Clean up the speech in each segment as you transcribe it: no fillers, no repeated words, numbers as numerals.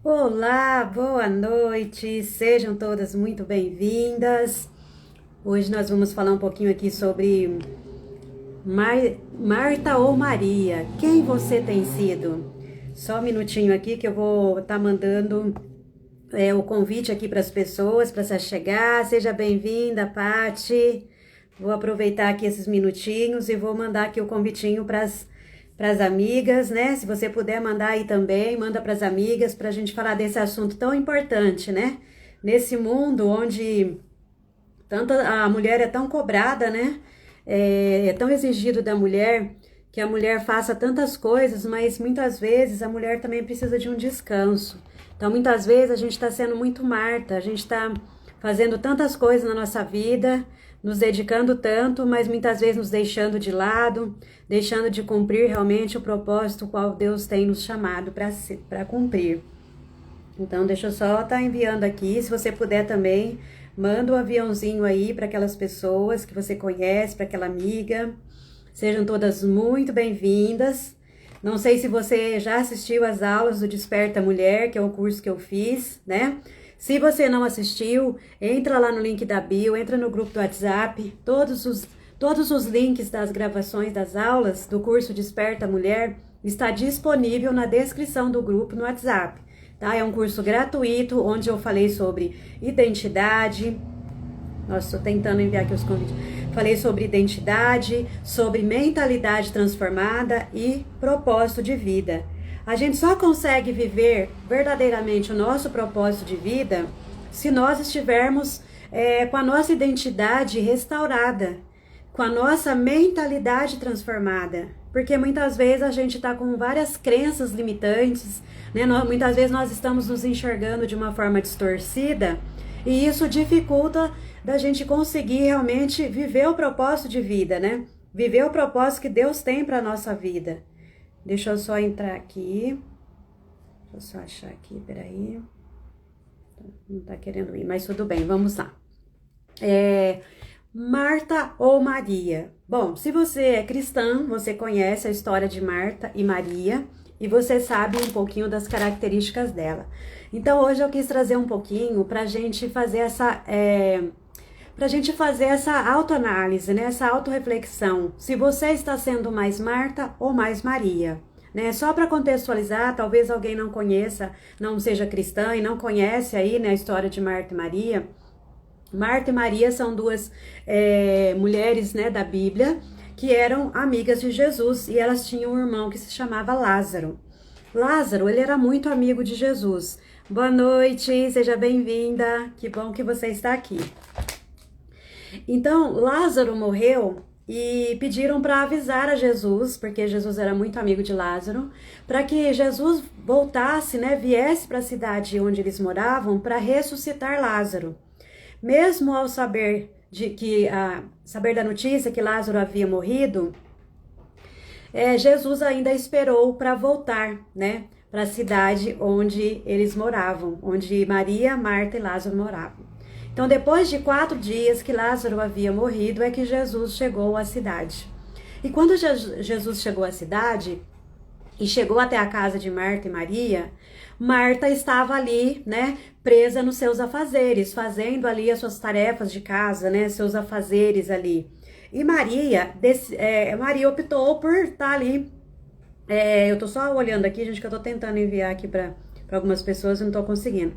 Olá, boa noite, sejam todas muito bem-vindas. Hoje nós vamos falar um pouquinho aqui sobre Marta ou Maria, quem você tem sido? Só um minutinho aqui que eu vou estar mandando o convite aqui para as pessoas, para se chegar. Seja bem-vinda, Pati. Vou aproveitar aqui esses minutinhos e vou mandar aqui o convitinho para as amigas, né? Se você puder mandar aí também, manda para as amigas para a gente falar desse assunto tão importante, né? Nesse mundo onde tanto a mulher é tão cobrada, né? É tão exigido da mulher que a mulher faça tantas coisas, mas muitas vezes a mulher também precisa de um descanso. Então, muitas vezes a gente está sendo muito Marta, a gente está fazendo tantas coisas na nossa vida, nos dedicando tanto, mas muitas vezes nos deixando de lado, deixando de cumprir realmente o propósito qual Deus tem nos chamado para cumprir. Então, deixa eu só estar enviando aqui, se você puder também, manda um aviãozinho aí para aquelas pessoas que você conhece, para aquela amiga. Sejam todas muito bem-vindas. Não sei se você já assistiu às aulas do Desperta Mulher, que é o curso que eu fiz, né? Se você não assistiu, entra lá no link da bio, entra no grupo do WhatsApp. Todos os links das gravações das aulas do curso Desperta Mulher está disponível na descrição do grupo no WhatsApp. Tá? É um curso gratuito, onde eu falei sobre identidade. Nossa, estou tentando enviar aqui os convites. Falei sobre identidade, sobre mentalidade transformada e propósito de vida. A gente só consegue viver verdadeiramente o nosso propósito de vida se nós estivermos com a nossa identidade restaurada, com a nossa mentalidade transformada. Porque muitas vezes a gente está com várias crenças limitantes, né? Muitas vezes nós estamos nos enxergando de uma forma distorcida e isso dificulta da gente conseguir realmente viver o propósito de vida, né? Viver o propósito que Deus tem para a nossa vida. Deixa eu só entrar aqui. Deixa eu só achar aqui, peraí. Não tá querendo ir, mas tudo bem, vamos lá. Marta ou Maria? Bom, se você é cristã, você conhece a história de Marta e Maria e você sabe um pouquinho das características dela. Então, hoje eu quis trazer um pouquinho pra gente fazer essa autoanálise, né? Essa autorreflexão. Se você está sendo mais Marta ou mais Maria, né? Só para contextualizar, talvez alguém não conheça, não seja cristã e não conhece aí, né, a história de Marta e Maria. Marta e Maria são duas mulheres, né, da Bíblia, que eram amigas de Jesus e elas tinham um irmão que se chamava Lázaro. Lázaro, ele era muito amigo de Jesus. Boa noite, seja bem-vinda, que bom que você está aqui. Então, Lázaro morreu e pediram para avisar a Jesus, porque Jesus era muito amigo de Lázaro, para que Jesus voltasse, né, viesse para a cidade onde eles moravam para ressuscitar Lázaro. Mesmo ao saber da notícia que Lázaro havia morrido, Jesus ainda esperou para voltar, né, para a cidade onde eles moravam, onde Maria, Marta e Lázaro moravam. Então, depois de 4 dias que Lázaro havia morrido, é que Jesus chegou à cidade. E quando Jesus chegou à cidade e chegou até a casa de Marta e Maria, Marta estava ali, né, presa nos seus afazeres, fazendo ali as suas tarefas de casa, né, seus afazeres ali. E Maria optou por estar ali. Eu tô só olhando aqui, gente, que eu tô tentando enviar aqui para algumas pessoas e não tô conseguindo.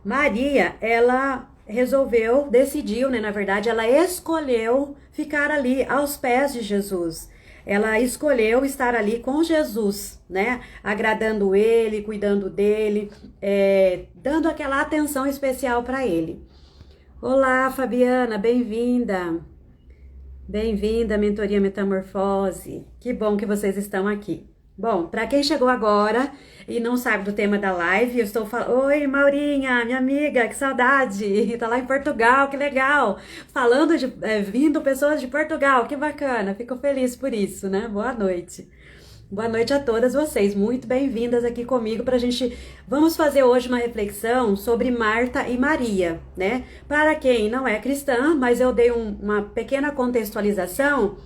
Maria, ela decidiu, né, na verdade, ela escolheu ficar ali aos pés de Jesus. Ela escolheu estar ali com Jesus, né, agradando ele, cuidando dele, dando aquela atenção especial para ele. Olá, Fabiana, bem-vinda. Bem-vinda à Mentoria Metamorfose. Que bom que vocês estão aqui. Bom, para quem chegou agora e não sabe do tema da live, eu estou falando... Oi, Maurinha, minha amiga, que saudade! Tá lá em Portugal, que legal! Vindo pessoas de Portugal, que bacana! Fico feliz por isso, né? Boa noite. Boa noite a todas vocês, muito bem-vindas aqui comigo pra gente... Vamos fazer hoje uma reflexão sobre Marta e Maria, né? Para quem não é cristã, mas eu dei uma pequena contextualização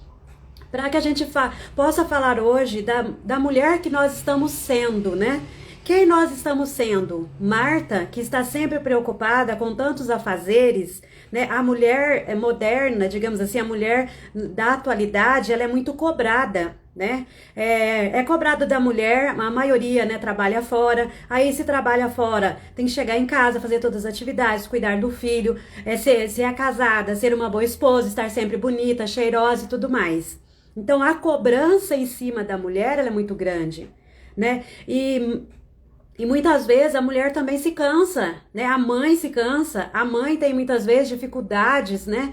para que a gente possa falar hoje da mulher que nós estamos sendo, né? Quem nós estamos sendo? Marta, que está sempre preocupada com tantos afazeres, né? A mulher moderna, digamos assim, a mulher da atualidade, ela é muito cobrada, né? É cobrado da mulher, a maioria, né, trabalha fora. Aí se trabalha fora, tem que chegar em casa, fazer todas as atividades, cuidar do filho, ser casada, ser uma boa esposa, estar sempre bonita, cheirosa e tudo mais. Então a cobrança em cima da mulher, ela é muito grande, né? E muitas vezes a mulher também se cansa, né? A mãe se cansa, a mãe tem muitas vezes dificuldades, né?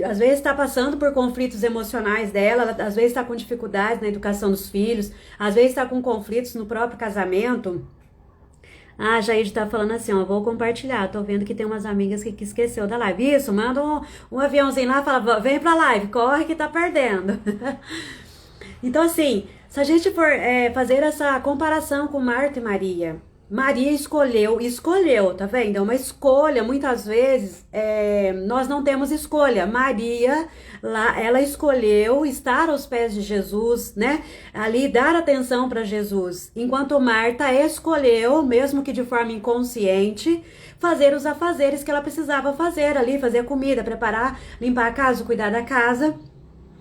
Às vezes está passando por conflitos emocionais dela, às vezes está com dificuldades na educação dos filhos, às vezes está com conflitos no próprio casamento. Ah, a Jair tá falando assim, ó, vou compartilhar, tô vendo que tem umas amigas que esqueceu da live. Isso, manda um aviãozinho lá, fala, vem pra live, corre que tá perdendo. Então, assim, se a gente for fazer essa comparação com Marta e Maria, Maria escolheu, tá vendo? É uma escolha, muitas vezes nós não temos escolha. Maria, lá, ela escolheu estar aos pés de Jesus, né? Ali dar atenção para Jesus, enquanto Marta escolheu, mesmo que de forma inconsciente, fazer os afazeres que ela precisava fazer ali, fazer comida, preparar, limpar a casa, cuidar da casa.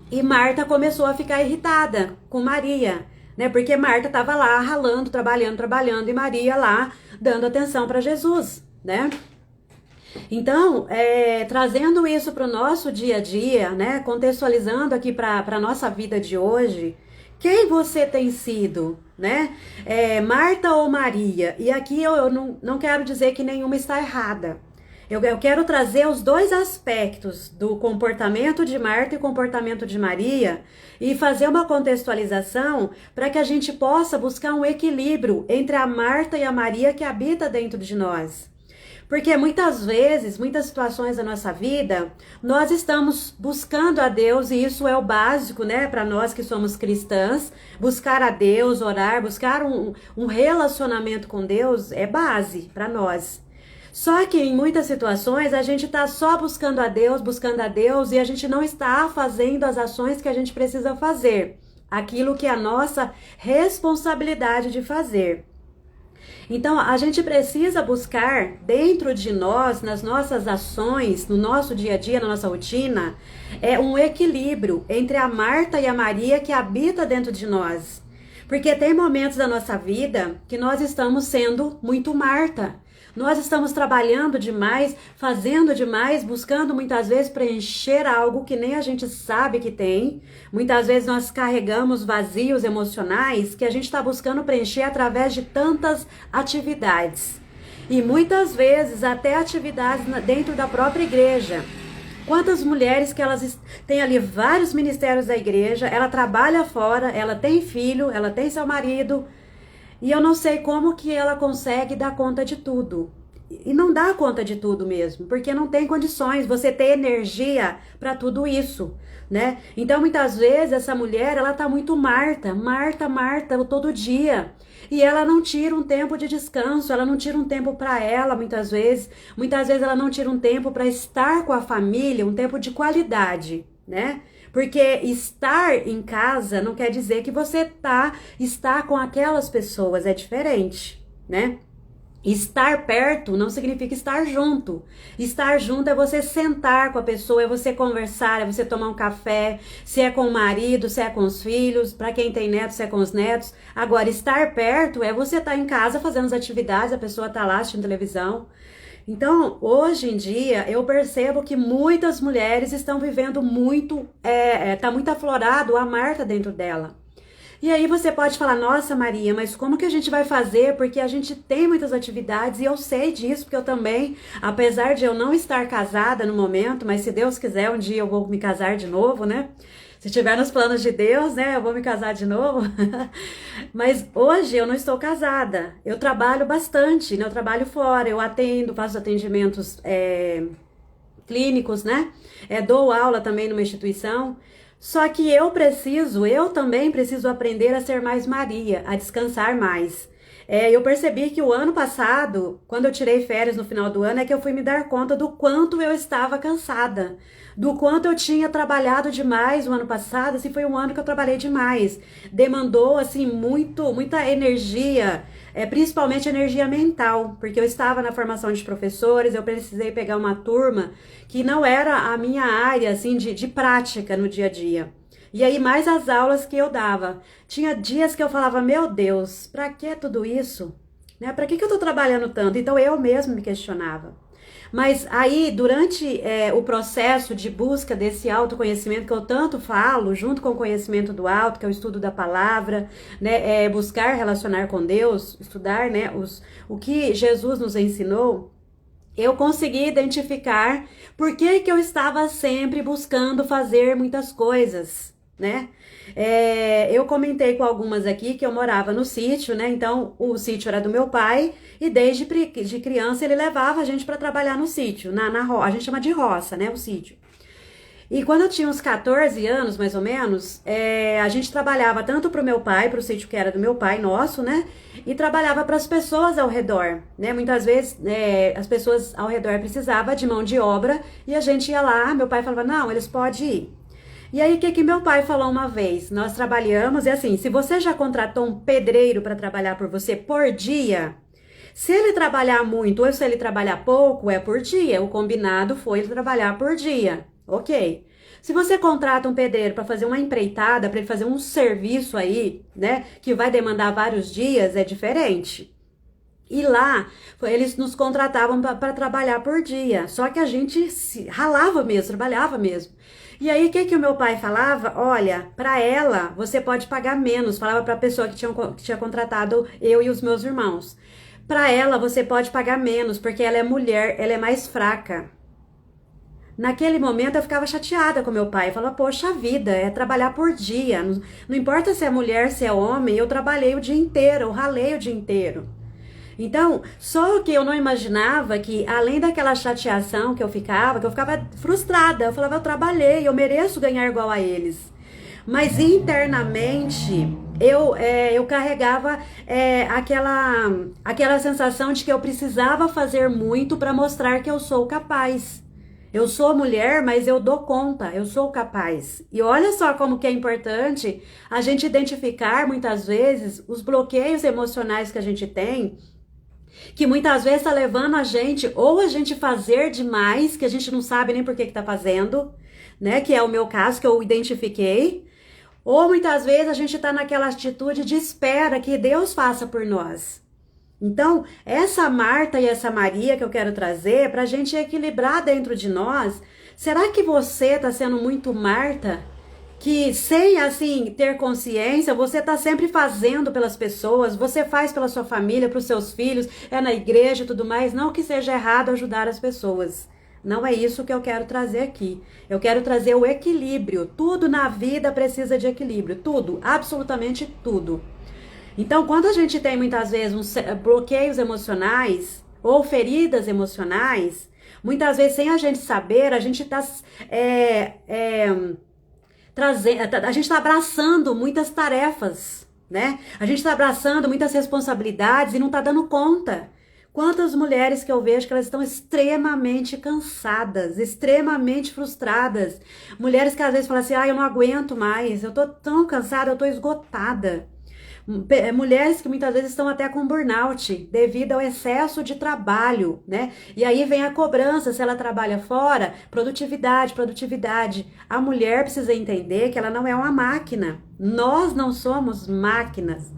E Marta começou a ficar irritada com Maria, né? Porque Marta estava lá ralando, trabalhando, e Maria lá dando atenção para Jesus, né? Então, trazendo isso para o nosso dia a dia, né? Contextualizando aqui para a nossa vida de hoje, quem você tem sido, né? Marta ou Maria? E aqui eu não quero dizer que nenhuma está errada. Eu quero trazer os dois aspectos do comportamento de Marta e comportamento de Maria e fazer uma contextualização para que a gente possa buscar um equilíbrio entre a Marta e a Maria que habita dentro de nós. Porque muitas vezes, muitas situações da nossa vida, nós estamos buscando a Deus e isso é o básico, né, para nós que somos cristãs. Buscar a Deus, orar, buscar um relacionamento com Deus é base para nós. Só que em muitas situações a gente está só buscando a Deus e a gente não está fazendo as ações que a gente precisa fazer. Aquilo que é a nossa responsabilidade de fazer. Então a gente precisa buscar dentro de nós, nas nossas ações, no nosso dia a dia, na nossa rotina, um equilíbrio entre a Marta e a Maria que habita dentro de nós. Porque tem momentos da nossa vida que nós estamos sendo muito Marta. Nós estamos trabalhando demais, fazendo demais, buscando muitas vezes preencher algo que nem a gente sabe que tem. Muitas vezes nós carregamos vazios emocionais que a gente está buscando preencher através de tantas atividades. E muitas vezes até atividades dentro da própria igreja. Quantas mulheres que elas têm ali vários ministérios da igreja, ela trabalha fora, ela tem filho, ela tem seu marido, e eu não sei como que ela consegue dar conta de tudo. E não dá conta de tudo mesmo, porque não tem condições você ter energia para tudo isso, né? Então muitas vezes essa mulher, ela tá muito Marta todo dia. E ela não tira um tempo de descanso, ela não tira um tempo para ela, muitas vezes ela não tira um tempo para estar com a família, um tempo de qualidade, né? Porque estar em casa não quer dizer que você está com aquelas pessoas, é diferente, né? Estar perto não significa estar junto. Estar junto é você sentar com a pessoa, é você conversar, é você tomar um café, se é com o marido, se é com os filhos, para quem tem netos, se é com os netos. Agora, estar perto é você estar em casa fazendo as atividades, a pessoa está lá assistindo televisão. Então, hoje em dia, eu percebo que muitas mulheres estão vivendo muito, tá muito aflorado a Marta dentro dela. E aí você pode falar, nossa Maria, mas como que a gente vai fazer? Porque a gente tem muitas atividades e eu sei disso, porque eu também, apesar de eu não estar casada no momento, mas se Deus quiser, um dia eu vou me casar de novo, né? Se tiver nos planos de Deus, né, eu vou me casar de novo. Mas hoje eu não estou casada. Eu trabalho bastante, né? Eu trabalho fora, eu atendo, faço atendimentos clínicos, né? Dou aula também numa instituição. Só que eu também preciso aprender a ser mais Maria, a descansar mais. Eu percebi que o ano passado, quando eu tirei férias no final do ano, é que eu fui me dar conta do quanto eu estava cansada, do quanto eu tinha trabalhado demais o ano passado. Assim, foi um ano que eu trabalhei demais. Demandou, assim, muita energia, principalmente energia mental, porque eu estava na formação de professores, eu precisei pegar uma turma que não era a minha área, assim, de prática no dia a dia. E aí, mais as aulas que eu dava. Tinha dias que eu falava, meu Deus, pra que tudo isso? Né? Pra que eu tô trabalhando tanto? Então, eu mesmo me questionava. Mas aí, durante o processo de busca desse autoconhecimento que eu tanto falo, junto com o conhecimento do alto, que é o estudo da palavra, né, buscar relacionar com Deus, estudar, né, o que Jesus nos ensinou, eu consegui identificar por que eu estava sempre buscando fazer muitas coisas, né? Eu comentei com algumas aqui que eu morava no sítio, né? Então, o sítio era do meu pai e desde de criança ele levava a gente para trabalhar no sítio, a gente chama de roça, né? O sítio. E quando eu tinha uns 14 anos, mais ou menos, a gente trabalhava tanto para o meu pai, para o sítio que era do meu pai, nosso, né? E trabalhava para as pessoas ao redor, né? Muitas vezes as pessoas ao redor precisavam de mão de obra e a gente ia lá, meu pai falava, não, eles podem ir. E aí, o que meu pai falou uma vez? Nós trabalhamos, e assim, se você já contratou um pedreiro para trabalhar por você por dia, se ele trabalhar muito ou se ele trabalhar pouco, é por dia. O combinado foi ele trabalhar por dia. Ok. Se você contrata um pedreiro para fazer uma empreitada, para ele fazer um serviço aí, né, que vai demandar vários dias, é diferente. E lá, eles nos contratavam para trabalhar por dia. Só que a gente ralava mesmo, trabalhava mesmo. E aí, o que o meu pai falava? Olha, para ela, você pode pagar menos. Falava para a pessoa que tinha contratado eu e os meus irmãos. Para ela, você pode pagar menos, porque ela é mulher, ela é mais fraca. Naquele momento eu ficava chateada com meu pai. Eu falava, poxa vida, é trabalhar por dia. Não importa se é mulher, se é homem, eu trabalhei o dia inteiro, eu ralei o dia inteiro. Então, só que eu não imaginava que, além daquela chateação que eu ficava frustrada. Eu falava, eu trabalhei, eu mereço ganhar igual a eles. Mas internamente, eu carregava aquela sensação de que eu precisava fazer muito para mostrar que eu sou capaz. Eu sou mulher, mas eu dou conta, eu sou capaz. E olha só como que é importante a gente identificar, muitas vezes, os bloqueios emocionais que a gente tem, que muitas vezes está levando a gente, ou a gente fazer demais, que a gente não sabe nem por que está fazendo, né? Que é o meu caso, que eu identifiquei. Ou muitas vezes a gente está naquela atitude de espera que Deus faça por nós. Então, essa Marta e essa Maria que eu quero trazer para a gente equilibrar dentro de nós. Será que você está sendo muito Marta? Que sem, assim, ter consciência, você está sempre fazendo pelas pessoas, você faz pela sua família, para os seus filhos, é na igreja e tudo mais. Não que seja errado ajudar as pessoas. Não é isso que eu quero trazer aqui. Eu quero trazer o equilíbrio. Tudo na vida precisa de equilíbrio. Tudo, absolutamente tudo. Então, quando a gente tem muitas vezes bloqueios emocionais ou feridas emocionais, muitas vezes sem a gente saber, a gente está a gente está abraçando muitas tarefas, né? A gente está abraçando muitas responsabilidades e não está dando conta. Quantas mulheres que eu vejo que elas estão extremamente cansadas, extremamente frustradas. Mulheres que às vezes falam assim, eu não aguento mais, eu tô tão cansada, eu tô esgotada. Mulheres que muitas vezes estão até com burnout devido ao excesso de trabalho, né? E aí vem a cobrança, se ela trabalha fora, produtividade, produtividade. A mulher precisa entender que ela não é uma máquina. Nós não somos máquinas.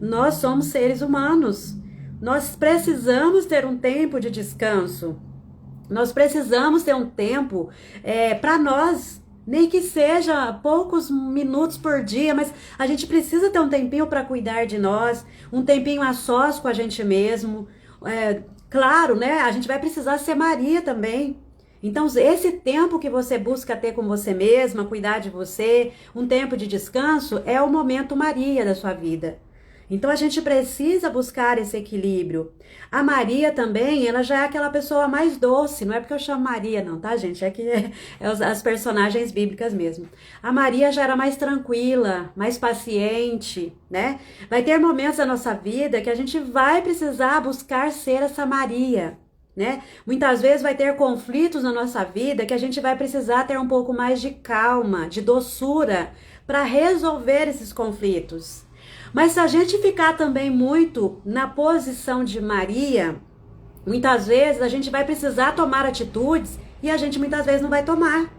Nós somos seres humanos. Nós precisamos ter um tempo de descanso. Nós precisamos ter um tempo para nós. Nem que seja poucos minutos por dia, mas a gente precisa ter um tempinho para cuidar de nós, um tempinho a sós com a gente mesmo. Claro, né? A gente vai precisar ser Maria também. Então, esse tempo que você busca ter com você mesma, cuidar de você, um tempo de descanso, é o momento Maria da sua vida. Então a gente precisa buscar esse equilíbrio. A Maria também, ela já é aquela pessoa mais doce, não é porque eu chamo Maria não, tá gente? É que as personagens bíblicas mesmo. A Maria já era mais tranquila, mais paciente, né? Vai ter momentos da nossa vida que a gente vai precisar buscar ser essa Maria, né? Muitas vezes vai ter conflitos na nossa vida que a gente vai precisar ter um pouco mais de calma, de doçura para resolver esses conflitos. Mas se a gente ficar também muito na posição de Maria, muitas vezes a gente vai precisar tomar atitudes e a gente muitas vezes não vai tomar.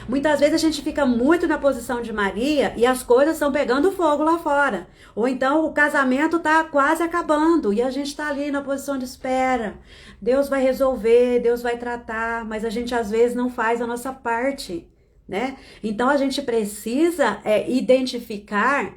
Muitas vezes a gente fica muito na posição de Maria e as coisas estão pegando fogo lá fora. Ou então o casamento está quase acabando e a gente está ali na posição de espera. Deus vai resolver, Deus vai tratar, mas a gente às vezes não faz a nossa parte, né? Então a gente precisa identificar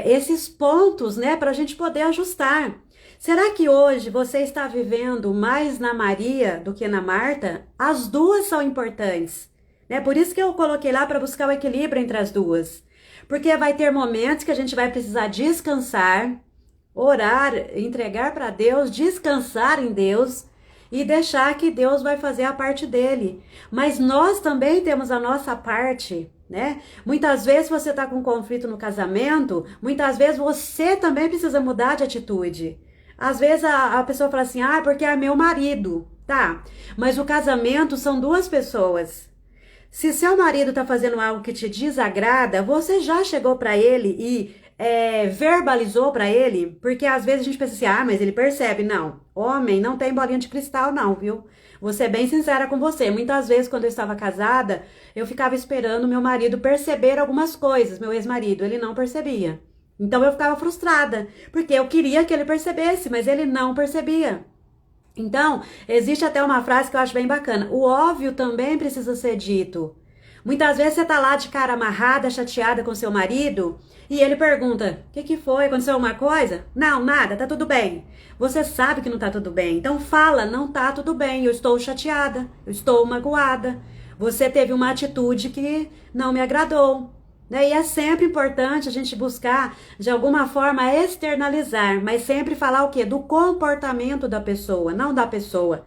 esses pontos, né, para a gente poder ajustar. Será que hoje você está vivendo mais na Maria do que na Marta? As duas são importantes. É por isso que eu coloquei lá para buscar o equilíbrio entre as duas. Porque vai ter momentos que a gente vai precisar descansar, orar, entregar para Deus, descansar em Deus e deixar que Deus vai fazer a parte dele. Mas nós também temos a nossa parte, né? Muitas vezes você está com conflito no casamento, muitas vezes você também precisa mudar de atitude. Às vezes a pessoa fala assim, porque é meu marido, tá? Mas o casamento são duas pessoas. Se seu marido está fazendo algo que te desagrada, você já chegou para ele e verbalizou para ele? Porque às vezes a gente pensa assim, mas ele percebe. Não, homem não tem bolinha de cristal não, viu? Vou ser bem sincera com você. Muitas vezes quando eu estava casada, eu ficava esperando meu marido perceber algumas coisas, meu ex-marido, ele não percebia. Então eu ficava frustrada, porque eu queria que ele percebesse, mas ele não percebia. Então, existe até uma frase que eu acho bem bacana. O óbvio também precisa ser dito. Muitas vezes você tá lá de cara amarrada, chateada com seu marido, e ele pergunta, o que foi? Aconteceu alguma coisa? Não, nada, tá tudo bem. Você sabe que não tá tudo bem. Então fala, não tá tudo bem, eu estou chateada, eu estou magoada. Você teve uma atitude que não me agradou. E é sempre importante a gente buscar, de alguma forma, externalizar, mas sempre falar o quê? Do comportamento da pessoa, não da pessoa.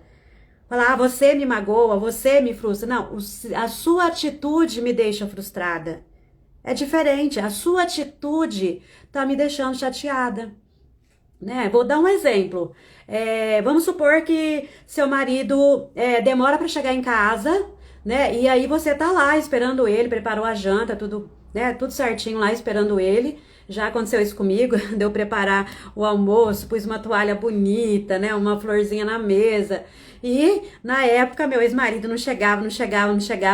Falar, você me magoa, você me frustra. Não, a sua atitude me deixa frustrada. É diferente, a sua atitude tá me deixando chateada. Né? Vou dar um exemplo. Vamos supor que seu marido demora para chegar em casa, né? E aí você tá lá esperando ele, preparou a janta, tudo, né? Tudo certinho lá esperando ele. Já aconteceu isso comigo, de eu preparar o almoço, pus uma toalha bonita, né? Uma florzinha na mesa. E na época meu ex-marido não chegava,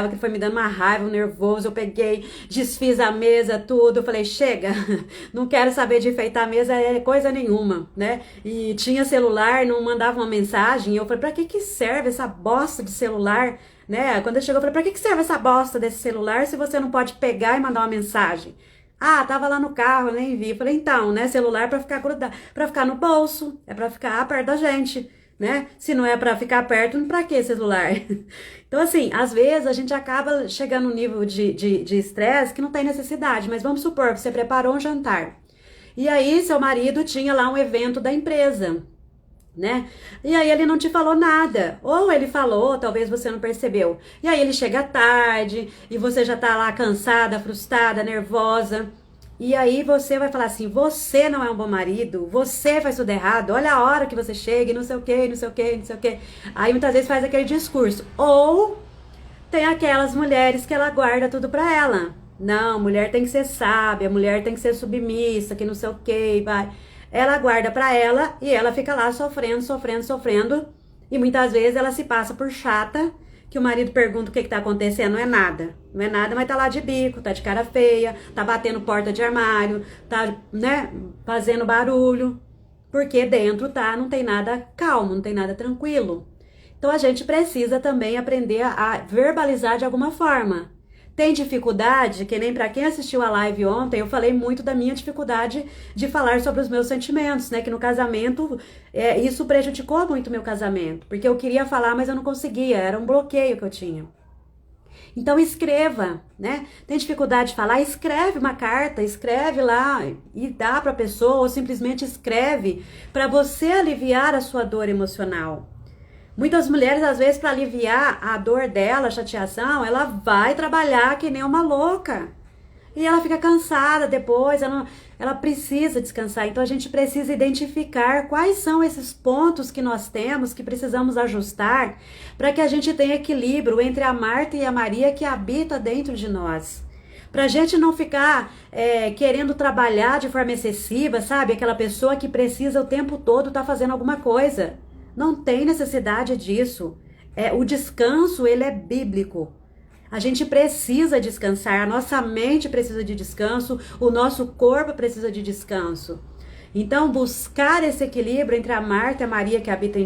que foi me dando uma raiva, um nervoso. Eu peguei, desfiz a mesa, tudo. Eu falei, chega, não quero saber de enfeitar a mesa, coisa nenhuma, né? E tinha celular, não mandava uma mensagem. E eu falei, pra que serve essa bosta de celular? Né? Quando ele chegou, eu falei, pra que serve essa bosta desse celular se você não pode pegar e mandar uma mensagem? Tava lá no carro, eu nem vi. Eu falei, então, né, celular é pra ficar grudado, pra ficar no bolso, é pra ficar perto da gente, né? Se não é pra ficar perto, pra que celular? Então, assim, às vezes a gente acaba chegando num nível de estresse que não tem necessidade, mas vamos supor, você preparou um jantar. E aí, seu marido tinha lá um evento da empresa, né? E aí ele não te falou nada, ou ele falou, talvez você não percebeu. E aí ele chega tarde e você já tá lá cansada, frustrada, nervosa. E aí você vai falar assim, você não é um bom marido, você faz tudo errado, olha a hora que você chega e não sei o que, não sei o que, não sei o que. Aí muitas vezes faz aquele discurso. Ou tem aquelas mulheres que ela guarda tudo pra ela. Não, mulher tem que ser sábia, mulher tem que ser submissa, que não sei o que, vai. Ela guarda pra ela e ela fica lá sofrendo. E muitas vezes ela se passa por chata, que o marido pergunta o que tá acontecendo, não é nada, mas tá lá de bico, tá de cara feia, tá batendo porta de armário, tá, né, fazendo barulho, porque dentro não tem nada calmo, não tem nada tranquilo. Então a gente precisa também aprender a verbalizar de alguma forma. Tem dificuldade, que nem para quem assistiu a live ontem, eu falei muito da minha dificuldade de falar sobre os meus sentimentos, né? Que no casamento, isso prejudicou muito o meu casamento. Porque eu queria falar, mas eu não conseguia, era um bloqueio que eu tinha. Então escreva, né? Tem dificuldade de falar? Escreve uma carta, escreve lá e dá para a pessoa, ou simplesmente escreve para você aliviar a sua dor emocional. Muitas mulheres, às vezes, para aliviar a dor dela, a chateação, ela vai trabalhar que nem uma louca. E ela fica cansada depois, ela precisa descansar. Então a gente precisa identificar quais são esses pontos que nós temos, que precisamos ajustar, para que a gente tenha equilíbrio entre a Marta e a Maria que habita dentro de nós. Pra gente não ficar querendo trabalhar de forma excessiva, sabe? Aquela pessoa que precisa o tempo todo estar fazendo alguma coisa. Não tem necessidade disso. O descanso, ele é bíblico. A gente precisa descansar, a nossa mente precisa de descanso, o nosso corpo precisa de descanso. Então, buscar esse equilíbrio entre a Marta e a Maria que habita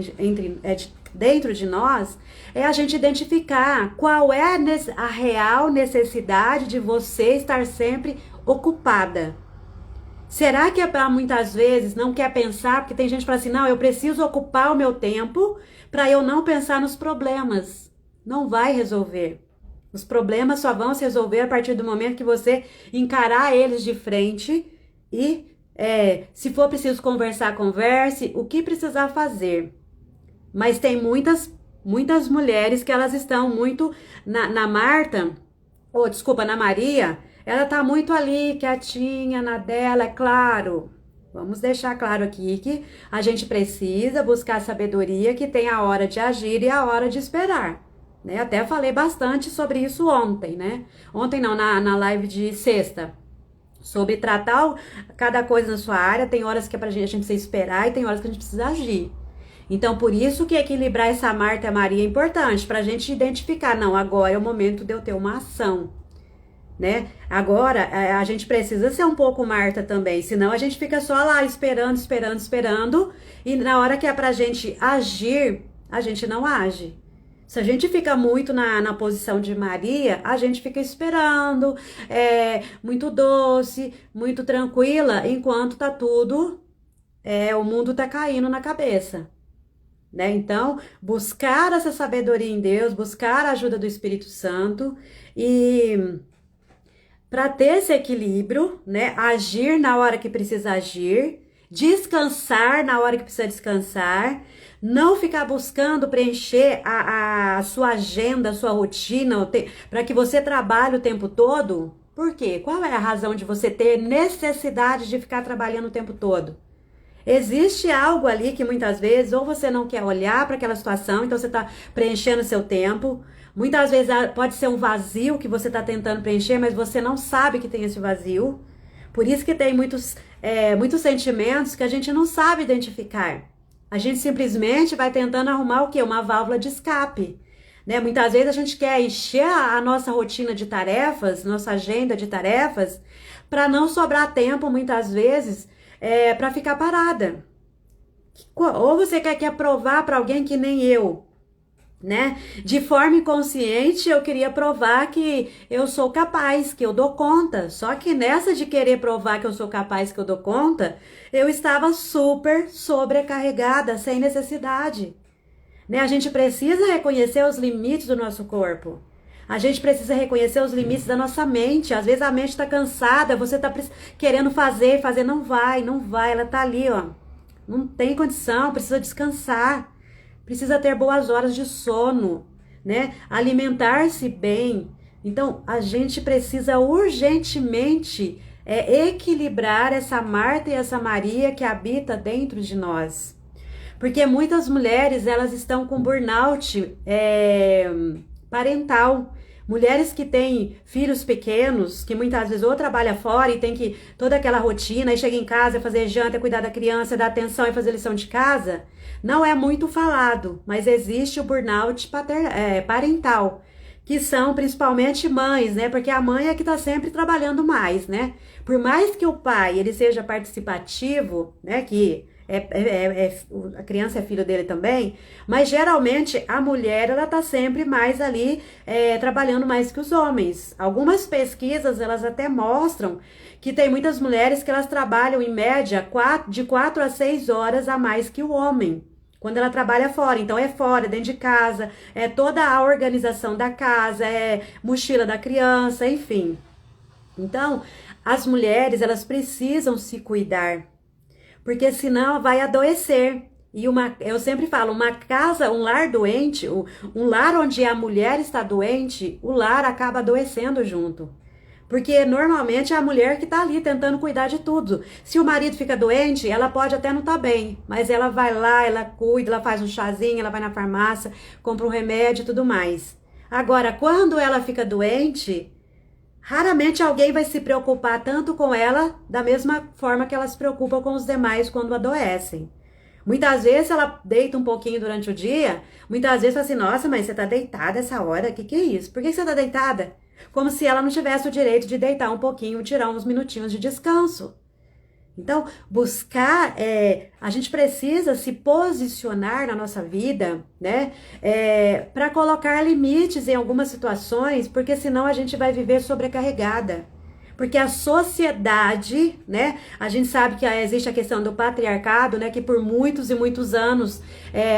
dentro de nós, é a gente identificar qual é a real necessidade de você estar sempre ocupada. Será que muitas vezes não quer pensar, porque tem gente que fala assim, não, eu preciso ocupar o meu tempo para eu não pensar nos problemas. Não vai resolver. Os problemas só vão se resolver a partir do momento que você encarar eles de frente e, se for preciso conversar, converse, o que precisar fazer. Mas tem muitas mulheres que elas estão muito na Marta, na Maria, ela tá muito ali, quietinha, na dela, é claro. Vamos deixar claro aqui que a gente precisa buscar sabedoria, que tem a hora de agir e a hora de esperar. Né? Até falei bastante sobre isso ontem, né? Ontem não, na live de sexta. Sobre tratar cada coisa na sua área. Tem horas que é pra gente precisa esperar e tem horas que a gente precisa agir. Então, por isso que equilibrar essa Marta e a Maria é importante. Pra gente identificar, não, agora é o momento de eu ter uma ação. Né? Agora, a gente precisa ser um pouco Marta também. Senão a gente fica só lá esperando. E na hora que é pra gente agir, a gente não age. Se a gente fica muito na posição de Maria, a gente fica esperando, muito doce, muito tranquila, enquanto tá tudo, o mundo tá caindo na cabeça. Né? Então, buscar essa sabedoria em Deus, buscar a ajuda do Espírito Santo e para ter esse equilíbrio, né? Agir na hora que precisa agir, descansar na hora que precisa descansar, não ficar buscando preencher a sua agenda, a sua rotina, para que você trabalhe o tempo todo. Por quê? Qual é a razão de você ter necessidade de ficar trabalhando o tempo todo? Existe algo ali que muitas vezes, ou você não quer olhar para aquela situação, então você está preenchendo seu tempo. Muitas vezes pode ser um vazio que você está tentando preencher, mas você não sabe que tem esse vazio. Por isso que tem muitos sentimentos que a gente não sabe identificar. A gente simplesmente vai tentando arrumar o quê? Uma válvula de escape. Né? Muitas vezes a gente quer encher a nossa rotina de tarefas, nossa agenda de tarefas, para não sobrar tempo, muitas vezes, para ficar parada. Ou você quer provar para alguém que nem eu, né? De forma inconsciente, eu queria provar que eu sou capaz, que eu dou conta. Só que nessa de querer provar que eu sou capaz, que eu dou conta, eu estava super sobrecarregada, sem necessidade. Né? A gente precisa reconhecer os limites do nosso corpo. A gente precisa reconhecer os limites da nossa mente. Às vezes a mente está cansada, você está querendo fazer, não vai, ela está ali, ó. Não tem condição, precisa descansar. Precisa ter boas horas de sono, né? Alimentar-se bem. Então, a gente precisa urgentemente equilibrar essa Marta e essa Maria que habita dentro de nós. Porque muitas mulheres, elas estão com burnout parental. Mulheres que têm filhos pequenos, que muitas vezes ou trabalha fora e tem que toda aquela rotina, e chega em casa, fazer janta, cuidar da criança, dar atenção e fazer lição de casa, não é muito falado, mas existe o burnout parental, que são principalmente mães, né? Porque a mãe é que tá sempre trabalhando mais, né? Por mais que o pai ele seja participativo, né? Que a criança é filho dele também, mas geralmente a mulher ela tá sempre mais ali trabalhando mais que os homens. Algumas pesquisas elas até mostram que tem muitas mulheres que elas trabalham em média de 4 a 6 horas a mais que o homem. Quando ela trabalha fora, então é fora, dentro de casa, é toda a organização da casa, é mochila da criança, enfim. Então, as mulheres, elas precisam se cuidar, porque senão vai adoecer. E eu sempre falo, uma casa, um lar doente, um lar onde a mulher está doente, o lar acaba adoecendo junto. Porque normalmente é a mulher que está ali tentando cuidar de tudo. Se o marido fica doente, ela pode até não estar bem, mas ela vai lá, ela cuida, ela faz um chazinho, ela vai na farmácia, compra um remédio e tudo mais. Agora, quando ela fica doente, raramente alguém vai se preocupar tanto com ela da mesma forma que ela se preocupa com os demais quando adoecem. Muitas vezes ela deita um pouquinho durante o dia, muitas vezes fala assim, nossa, mas você tá deitada essa hora, que é isso? Por que você tá deitada? Como se ela não tivesse o direito de deitar um pouquinho, tirar uns minutinhos de descanso. Então, a gente precisa se posicionar na nossa vida, né? Para colocar limites em algumas situações, porque senão a gente vai viver sobrecarregada. Porque a sociedade, né? A gente sabe que existe a questão do patriarcado, né? Que por muitos e muitos anos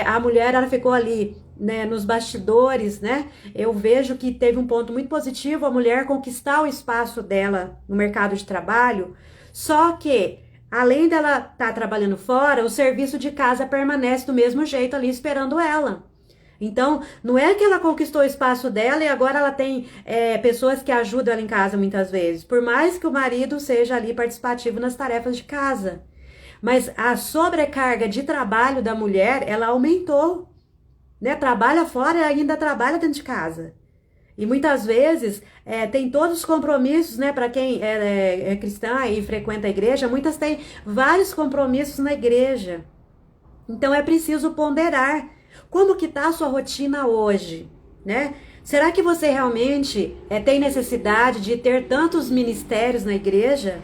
a mulher ela ficou ali, né? Nos bastidores, né? Eu vejo que teve um ponto muito positivo a mulher conquistar o espaço dela no mercado de trabalho. Só que além dela estar trabalhando fora, o serviço de casa permanece do mesmo jeito ali esperando ela. Então, não é que ela conquistou o espaço dela e agora ela tem pessoas que ajudam ela em casa muitas vezes, por mais que o marido seja ali participativo nas tarefas de casa. Mas a sobrecarga de trabalho da mulher, ela aumentou, né? Trabalha fora e ainda trabalha dentro de casa. E muitas vezes tem todos os compromissos, né? Para quem é cristã e frequenta a igreja, muitas têm vários compromissos na igreja. Então é preciso ponderar como que está a sua rotina hoje, né? Será que você realmente tem necessidade de ter tantos ministérios na igreja?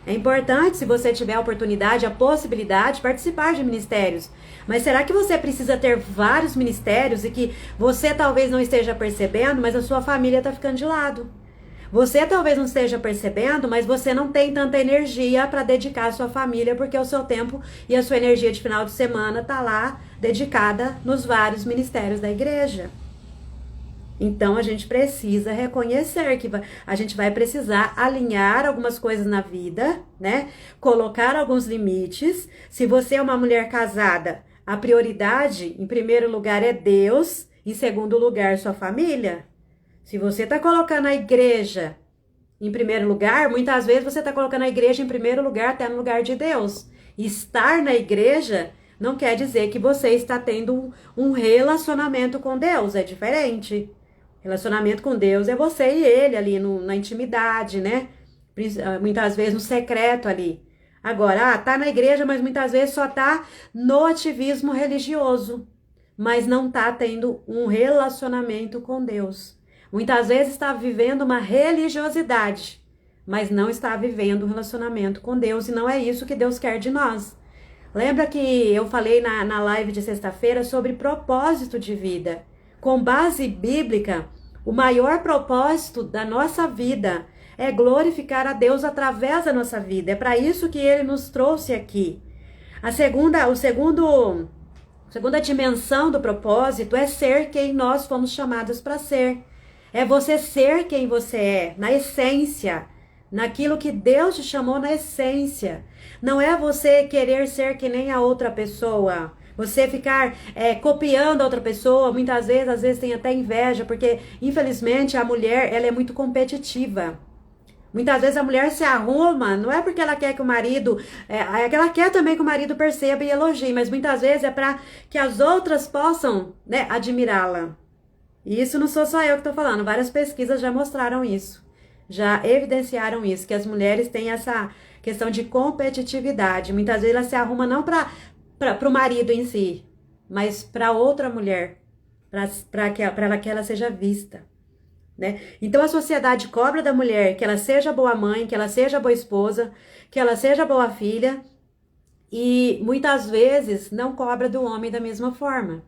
É importante, se você tiver a oportunidade, a possibilidade de participar de ministérios. Mas será que você precisa ter vários ministérios e que você talvez não esteja percebendo, mas a sua família está ficando de lado? Você talvez não esteja percebendo, mas você não tem tanta energia para dedicar à sua família, porque o seu tempo e a sua energia de final de semana está lá dedicada nos vários ministérios da igreja. Então a gente precisa reconhecer que a gente vai precisar alinhar algumas coisas na vida, né? Colocar alguns limites. Se você é uma mulher casada, a prioridade, em primeiro lugar, é Deus, em segundo lugar, sua família. Se você está colocando a igreja em primeiro lugar, muitas vezes você está colocando a igreja em primeiro lugar, até no lugar de Deus. Estar na igreja não quer dizer que você está tendo um relacionamento com Deus, é diferente. Relacionamento com Deus é você e ele ali na intimidade, né? Muitas vezes no secreto ali. Agora, tá na igreja, mas muitas vezes só tá no ativismo religioso, mas não tá tendo um relacionamento com Deus. Muitas vezes está vivendo uma religiosidade, mas não está vivendo um relacionamento com Deus, e não é isso que Deus quer de nós. Lembra que eu falei na live de sexta-feira sobre propósito de vida? Com base bíblica, o maior propósito da nossa vida é glorificar a Deus através da nossa vida. É para isso que Ele nos trouxe aqui. A segunda dimensão do propósito é ser quem nós fomos chamados para ser. É você ser quem você é, na essência, naquilo que Deus te chamou na essência. Não é você querer ser que nem a outra pessoa. Você ficar copiando a outra pessoa, muitas vezes, às vezes tem até inveja, porque infelizmente a mulher ela é muito competitiva. Muitas vezes a mulher se arruma, não é porque ela quer que o marido, ela quer também que o marido perceba e elogie, mas muitas vezes é para que as outras possam, né, admirá-la. E isso não sou só eu que estou falando, várias pesquisas já mostraram isso, já evidenciaram isso, que as mulheres têm essa questão de competitividade. Muitas vezes ela se arruma não para o marido em si, mas para outra mulher, para que ela seja vista, né? Então a sociedade cobra da mulher que ela seja boa mãe, que ela seja boa esposa, que ela seja boa filha, e muitas vezes não cobra do homem da mesma forma,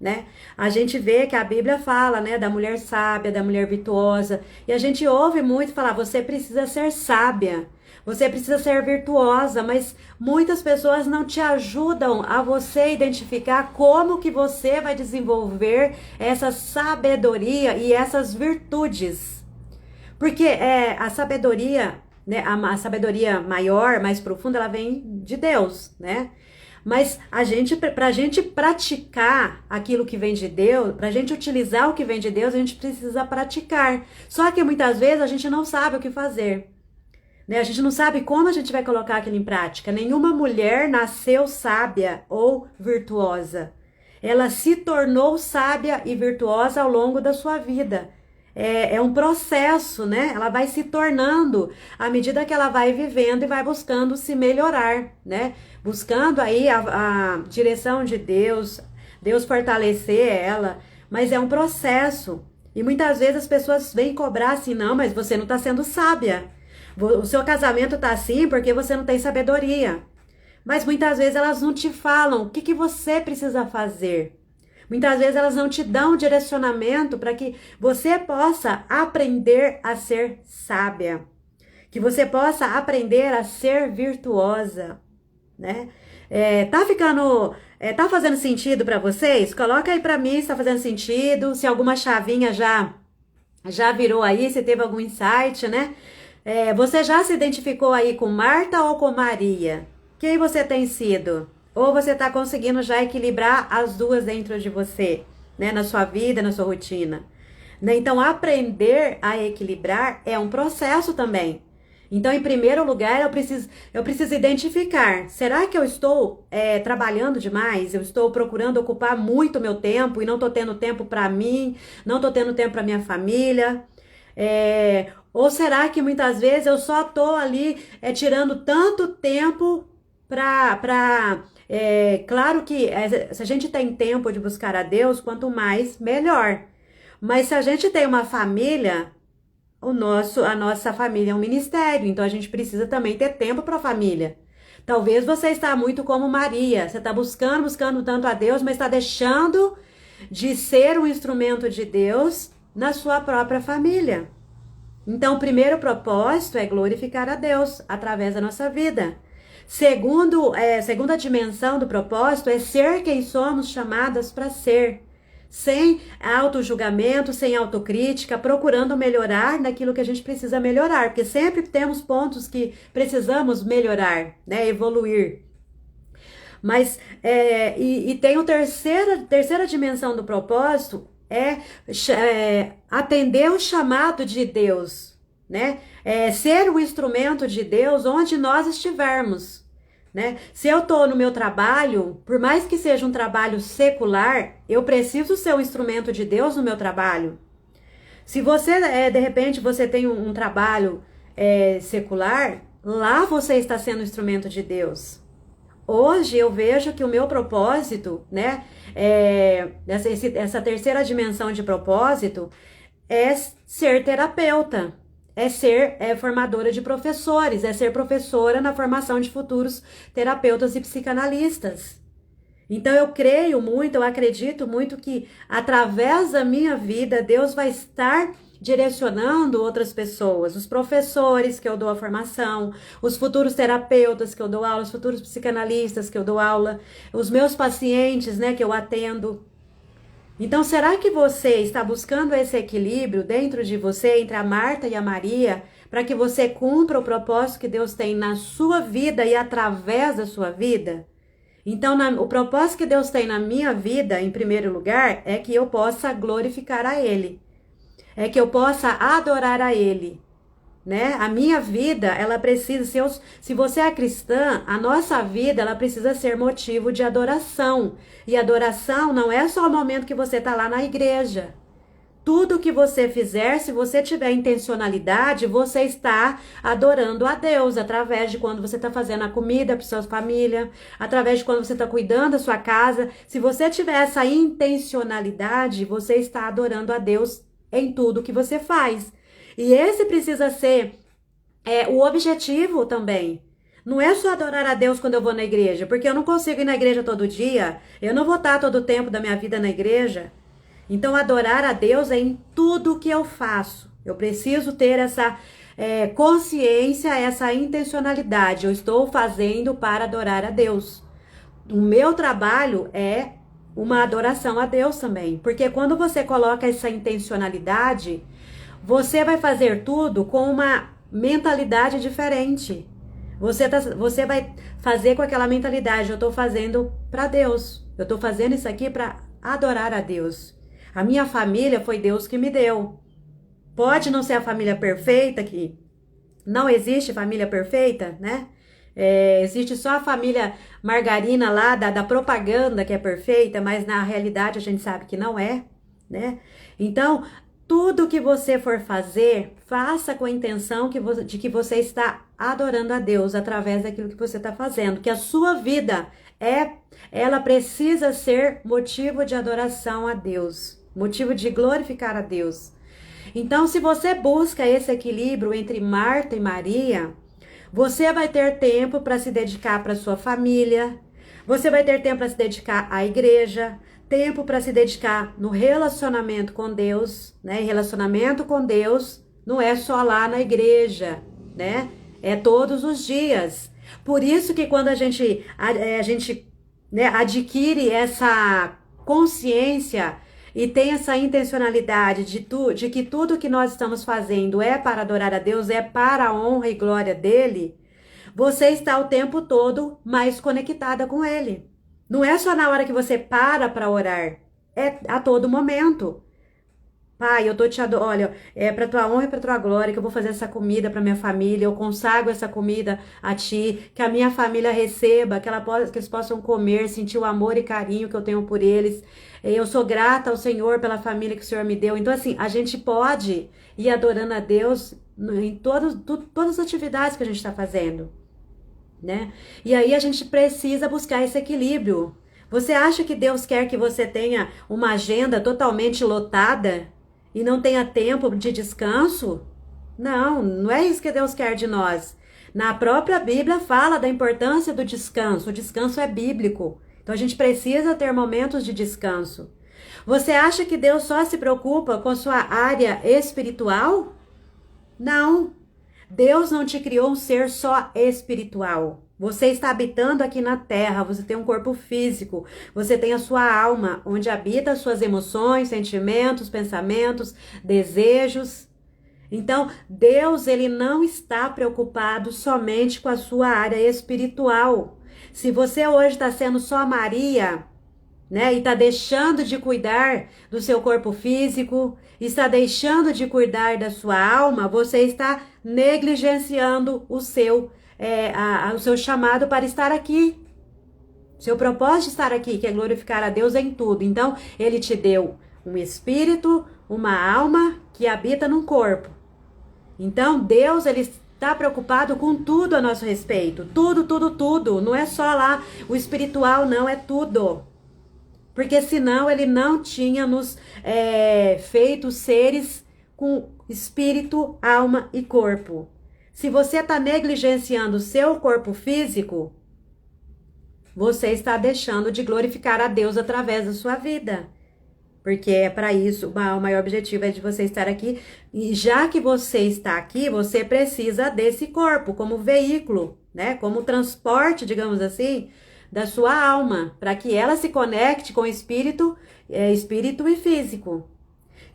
né? A gente vê que a Bíblia fala, né, da mulher sábia, da mulher virtuosa, e a gente ouve muito falar, você precisa ser sábia. Você precisa ser virtuosa, mas muitas pessoas não te ajudam a você identificar como que você vai desenvolver essa sabedoria e essas virtudes. Porque a sabedoria, né, a sabedoria maior, mais profunda, ela vem de Deus, né? Mas pra gente praticar aquilo que vem de Deus, pra gente utilizar o que vem de Deus, a gente precisa praticar. Só que muitas vezes a gente não sabe o que fazer, né? A gente não sabe como a gente vai colocar aquilo em prática. Nenhuma mulher nasceu sábia ou virtuosa. Ela se tornou sábia e virtuosa ao longo da sua vida. É um processo, né? Ela vai se tornando à medida que ela vai vivendo e vai buscando se melhorar, né? Buscando aí a direção de Deus, Deus fortalecer ela. Mas é um processo. E muitas vezes as pessoas vêm cobrar assim, não, mas você não está sendo sábia. O seu casamento está assim porque você não tem sabedoria. Mas muitas vezes elas não te falam o que você precisa fazer. Muitas vezes elas não te dão direcionamento para que você possa aprender a ser sábia, que você possa aprender a ser virtuosa, né? Tá fazendo sentido para vocês? Coloca aí para mim se tá fazendo sentido, se alguma chavinha já virou aí, se teve algum insight, né? Você já se identificou aí com Marta ou com Maria? Quem você tem sido? Ou você está conseguindo já equilibrar as duas dentro de você, né? Na sua vida, na sua rotina. Né? Então, aprender a equilibrar é um processo também. Então, em primeiro lugar, eu preciso identificar. Será que eu estou trabalhando demais? Eu estou procurando ocupar muito meu tempo e não estou tendo tempo para mim, não estou tendo tempo para minha família? Ou será que muitas vezes eu só estou ali tirando tanto tempo claro que se a gente tem tempo de buscar a Deus, quanto mais, melhor. Mas se a gente tem uma família, a nossa família é um ministério, então a gente precisa também ter tempo para a família. Talvez você está muito como Maria, você está buscando tanto a Deus, mas está deixando de ser um instrumento de Deus na sua própria família. Então, o primeiro propósito é glorificar a Deus através da nossa vida. Segunda dimensão do propósito é ser quem somos chamadas para ser, sem auto-julgamento, sem autocrítica, procurando melhorar naquilo que a gente precisa melhorar, porque sempre temos pontos que precisamos melhorar, né, evoluir. Mas, tem a terceira dimensão do propósito, atender o chamado de Deus, né? Ser o instrumento de Deus onde nós estivermos, né? Se eu estou no meu trabalho, por mais que seja um trabalho secular, eu preciso ser um instrumento de Deus no meu trabalho. Se você, de repente, você tem um trabalho secular, lá você está sendo um instrumento de Deus. Hoje eu vejo que o meu propósito, né, essa terceira dimensão de propósito é ser terapeuta, é ser formadora de professores, é ser professora na formação de futuros terapeutas e psicanalistas. Então eu creio muito, eu acredito muito que através da minha vida Deus vai estar direcionando outras pessoas, os professores que eu dou a formação, os futuros terapeutas que eu dou aula, os futuros psicanalistas que eu dou aula, os meus pacientes, né, que eu atendo. Então, será que você está buscando esse equilíbrio dentro de você entre a Marta e a Maria, para que você cumpra o propósito que Deus tem na sua vida e através da sua vida? Então, o propósito que Deus tem na minha vida, em primeiro lugar, é que eu possa glorificar a Ele. É que eu possa adorar a Ele, né? A minha vida, ela precisa, se você é cristã, a nossa vida, ela precisa ser motivo de adoração. E adoração não é só o momento que você está lá na igreja. Tudo que você fizer, se você tiver intencionalidade, você está adorando a Deus através de quando você está fazendo a comida para sua família, através de quando você está cuidando da sua casa. Se você tiver essa intencionalidade, você está adorando a Deus em tudo que você faz. E esse precisa ser o objetivo também. Não é só adorar a Deus quando eu vou na igreja, porque eu não consigo ir na igreja todo dia, eu não vou estar todo o tempo da minha vida na igreja. Então, adorar a Deus é em tudo que eu faço. Eu preciso ter consciência, essa intencionalidade. Eu estou fazendo para adorar a Deus. O meu trabalho é uma adoração a Deus também. Porque quando você coloca essa intencionalidade, você vai fazer tudo com uma mentalidade diferente. Você vai fazer com aquela mentalidade, eu estou fazendo para Deus. Eu estou fazendo isso aqui para adorar a Deus. A minha família foi Deus que me deu. Pode não ser a família perfeita, que não existe família perfeita, né? Existe só a família margarina lá da propaganda que é perfeita, mas na realidade a gente sabe que não é, né? Então, tudo que você for fazer, faça com a intenção de que você está adorando a Deus através daquilo que você está fazendo. Que a sua vida ela precisa ser motivo de adoração a Deus, motivo de glorificar a Deus. Então, se você busca esse equilíbrio entre Marta e Maria, você vai ter tempo para se dedicar para sua família, você vai ter tempo para se dedicar à igreja, tempo para se dedicar no relacionamento com Deus, né? E relacionamento com Deus não é só lá na igreja, né? É todos os dias. Por isso que quando a gente né, adquire essa consciência e tem essa intencionalidade de que tudo que nós estamos fazendo é para adorar a Deus, é para a honra e glória dele, você está o tempo todo mais conectada com ele. Não é só na hora que você para orar, é a todo momento. Pai, eu tô te adorando, olha, é para tua honra e para tua glória que eu vou fazer essa comida para minha família, eu consagro essa comida a ti, que a minha família receba, que eles possam comer, sentir o amor e carinho que eu tenho por eles. Eu sou grata ao Senhor pela família que o Senhor me deu. Então, assim, a gente pode ir adorando a Deus em todas as atividades que a gente está fazendo, né? E aí a gente precisa buscar esse equilíbrio. Você acha que Deus quer que você tenha uma agenda totalmente lotada e não tenha tempo de descanso? Não, não é isso que Deus quer de nós. Na própria Bíblia fala da importância do descanso. O descanso é bíblico. Então a gente precisa ter momentos de descanso. Você acha que Deus só se preocupa com sua área espiritual? Não. Deus não te criou um ser só espiritual. Você está habitando aqui na terra, você tem um corpo físico, você tem a sua alma, onde habita as suas emoções, sentimentos, pensamentos, desejos. Então, Deus, ele não está preocupado somente com a sua área espiritual. Se você hoje está sendo só Maria, né, e está deixando de cuidar do seu corpo físico, está deixando de cuidar da sua alma, você está negligenciando o seu chamado para estar aqui. Seu propósito de estar aqui, que é glorificar a Deus em tudo. Então, ele te deu um espírito, uma alma que habita num corpo. Então, Deus, ele está preocupado com tudo a nosso respeito. Tudo, tudo, tudo. Não é só lá o espiritual, não, é tudo. Porque senão ele não tinha nos feito seres com espírito, alma e corpo. Se você está negligenciando o seu corpo físico, você está deixando de glorificar a Deus através da sua vida. Porque é para isso, o maior objetivo é de você estar aqui. E já que você está aqui, você precisa desse corpo como veículo, né? Como transporte, digamos assim, da sua alma, para que ela se conecte com espírito e físico.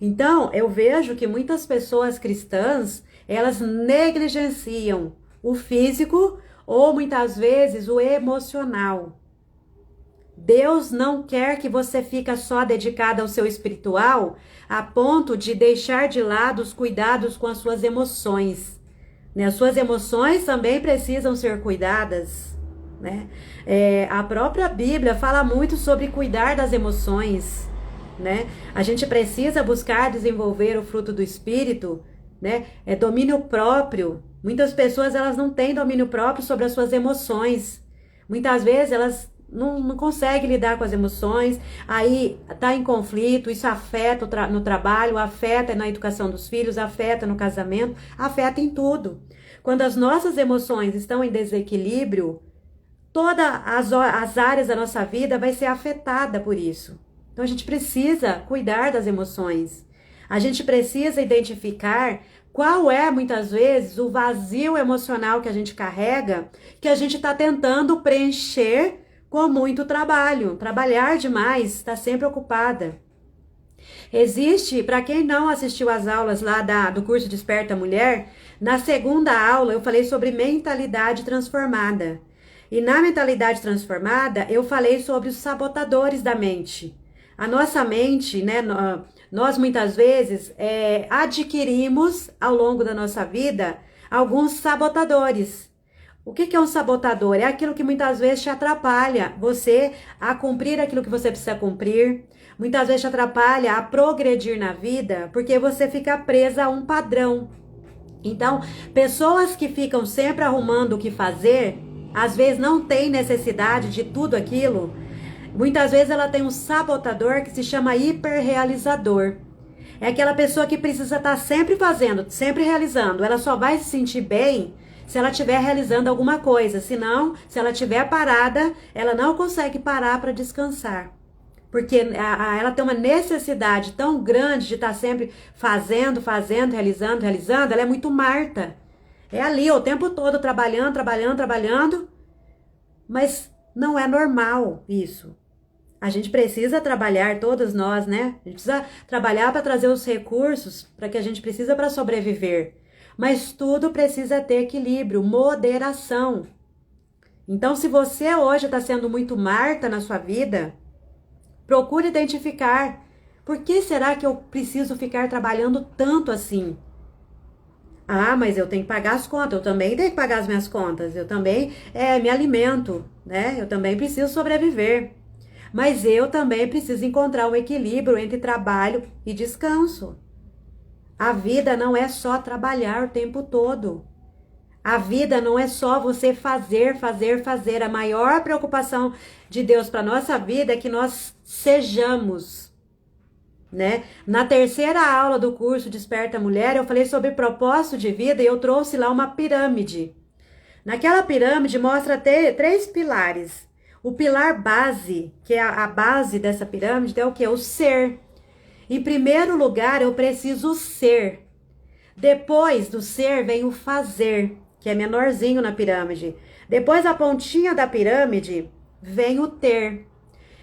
Então, eu vejo que muitas pessoas cristãs, elas negligenciam o físico ou muitas vezes o emocional. Deus não quer que você fique só dedicada ao seu espiritual a ponto de deixar de lado os cuidados com as suas emoções. Né? As suas emoções também precisam ser cuidadas. Né? A própria Bíblia fala muito sobre cuidar das emoções. Né? A gente precisa buscar desenvolver o fruto do Espírito, né? É domínio próprio. Muitas pessoas elas não têm domínio próprio sobre as suas emoções. Muitas vezes elas não conseguem lidar com as emoções, aí está em conflito, isso afeta no trabalho, afeta na educação dos filhos, afeta no casamento, afeta em tudo. Quando as nossas emoções estão em desequilíbrio, todas as áreas da nossa vida vai ser afetada por isso. Então a gente precisa cuidar das emoções. A gente precisa identificar Qual é, muitas vezes, o vazio emocional que a gente carrega, que a gente está tentando preencher com muito trabalho. Trabalhar demais, está sempre ocupada. Existe, para quem não assistiu às aulas lá do curso Desperta Mulher, na segunda aula eu falei sobre mentalidade transformada. E na mentalidade transformada eu falei sobre os sabotadores da mente. A nossa mente, né, nós muitas vezes adquirimos ao longo da nossa vida alguns sabotadores. O que é um sabotador? É aquilo que muitas vezes te atrapalha você a cumprir aquilo que você precisa cumprir. Muitas vezes te atrapalha a progredir na vida, porque você fica presa a um padrão. Então, pessoas que ficam sempre arrumando o que fazer, às vezes não tem necessidade de tudo aquilo. Muitas vezes ela tem um sabotador que se chama hiperrealizador. É aquela pessoa que precisa estar sempre fazendo, sempre realizando. Ela só vai se sentir bem se ela estiver realizando alguma coisa. Senão, se ela estiver parada, ela não consegue parar para descansar. Porque ela tem uma necessidade tão grande de estar sempre fazendo, realizando. Ela é muito Marta. É ali o tempo todo trabalhando. Mas não é normal isso. A gente precisa trabalhar, todos nós, né? A gente precisa trabalhar para trazer os recursos para que a gente precisa para sobreviver. Mas tudo precisa ter equilíbrio, moderação. Então, se você hoje está sendo muito Marta na sua vida, procure identificar por que será que eu preciso ficar trabalhando tanto assim? Ah, mas eu tenho que pagar as contas, eu também tenho que pagar as minhas contas, eu também me alimento, né? Eu também preciso sobreviver. Mas eu também preciso encontrar um equilíbrio entre trabalho e descanso. A vida não é só trabalhar o tempo todo. A vida não é só você fazer. A maior preocupação de Deus para nossa vida é que nós sejamos, né? Na terceira aula do curso Desperta Mulher, eu falei sobre propósito de vida e eu trouxe lá uma pirâmide. Naquela pirâmide mostra três pilares. O pilar base, que é a base dessa pirâmide, é o que? O ser. Em primeiro lugar, eu preciso ser. Depois do ser vem o fazer, que é menorzinho na pirâmide. Depois da pontinha da pirâmide vem o ter.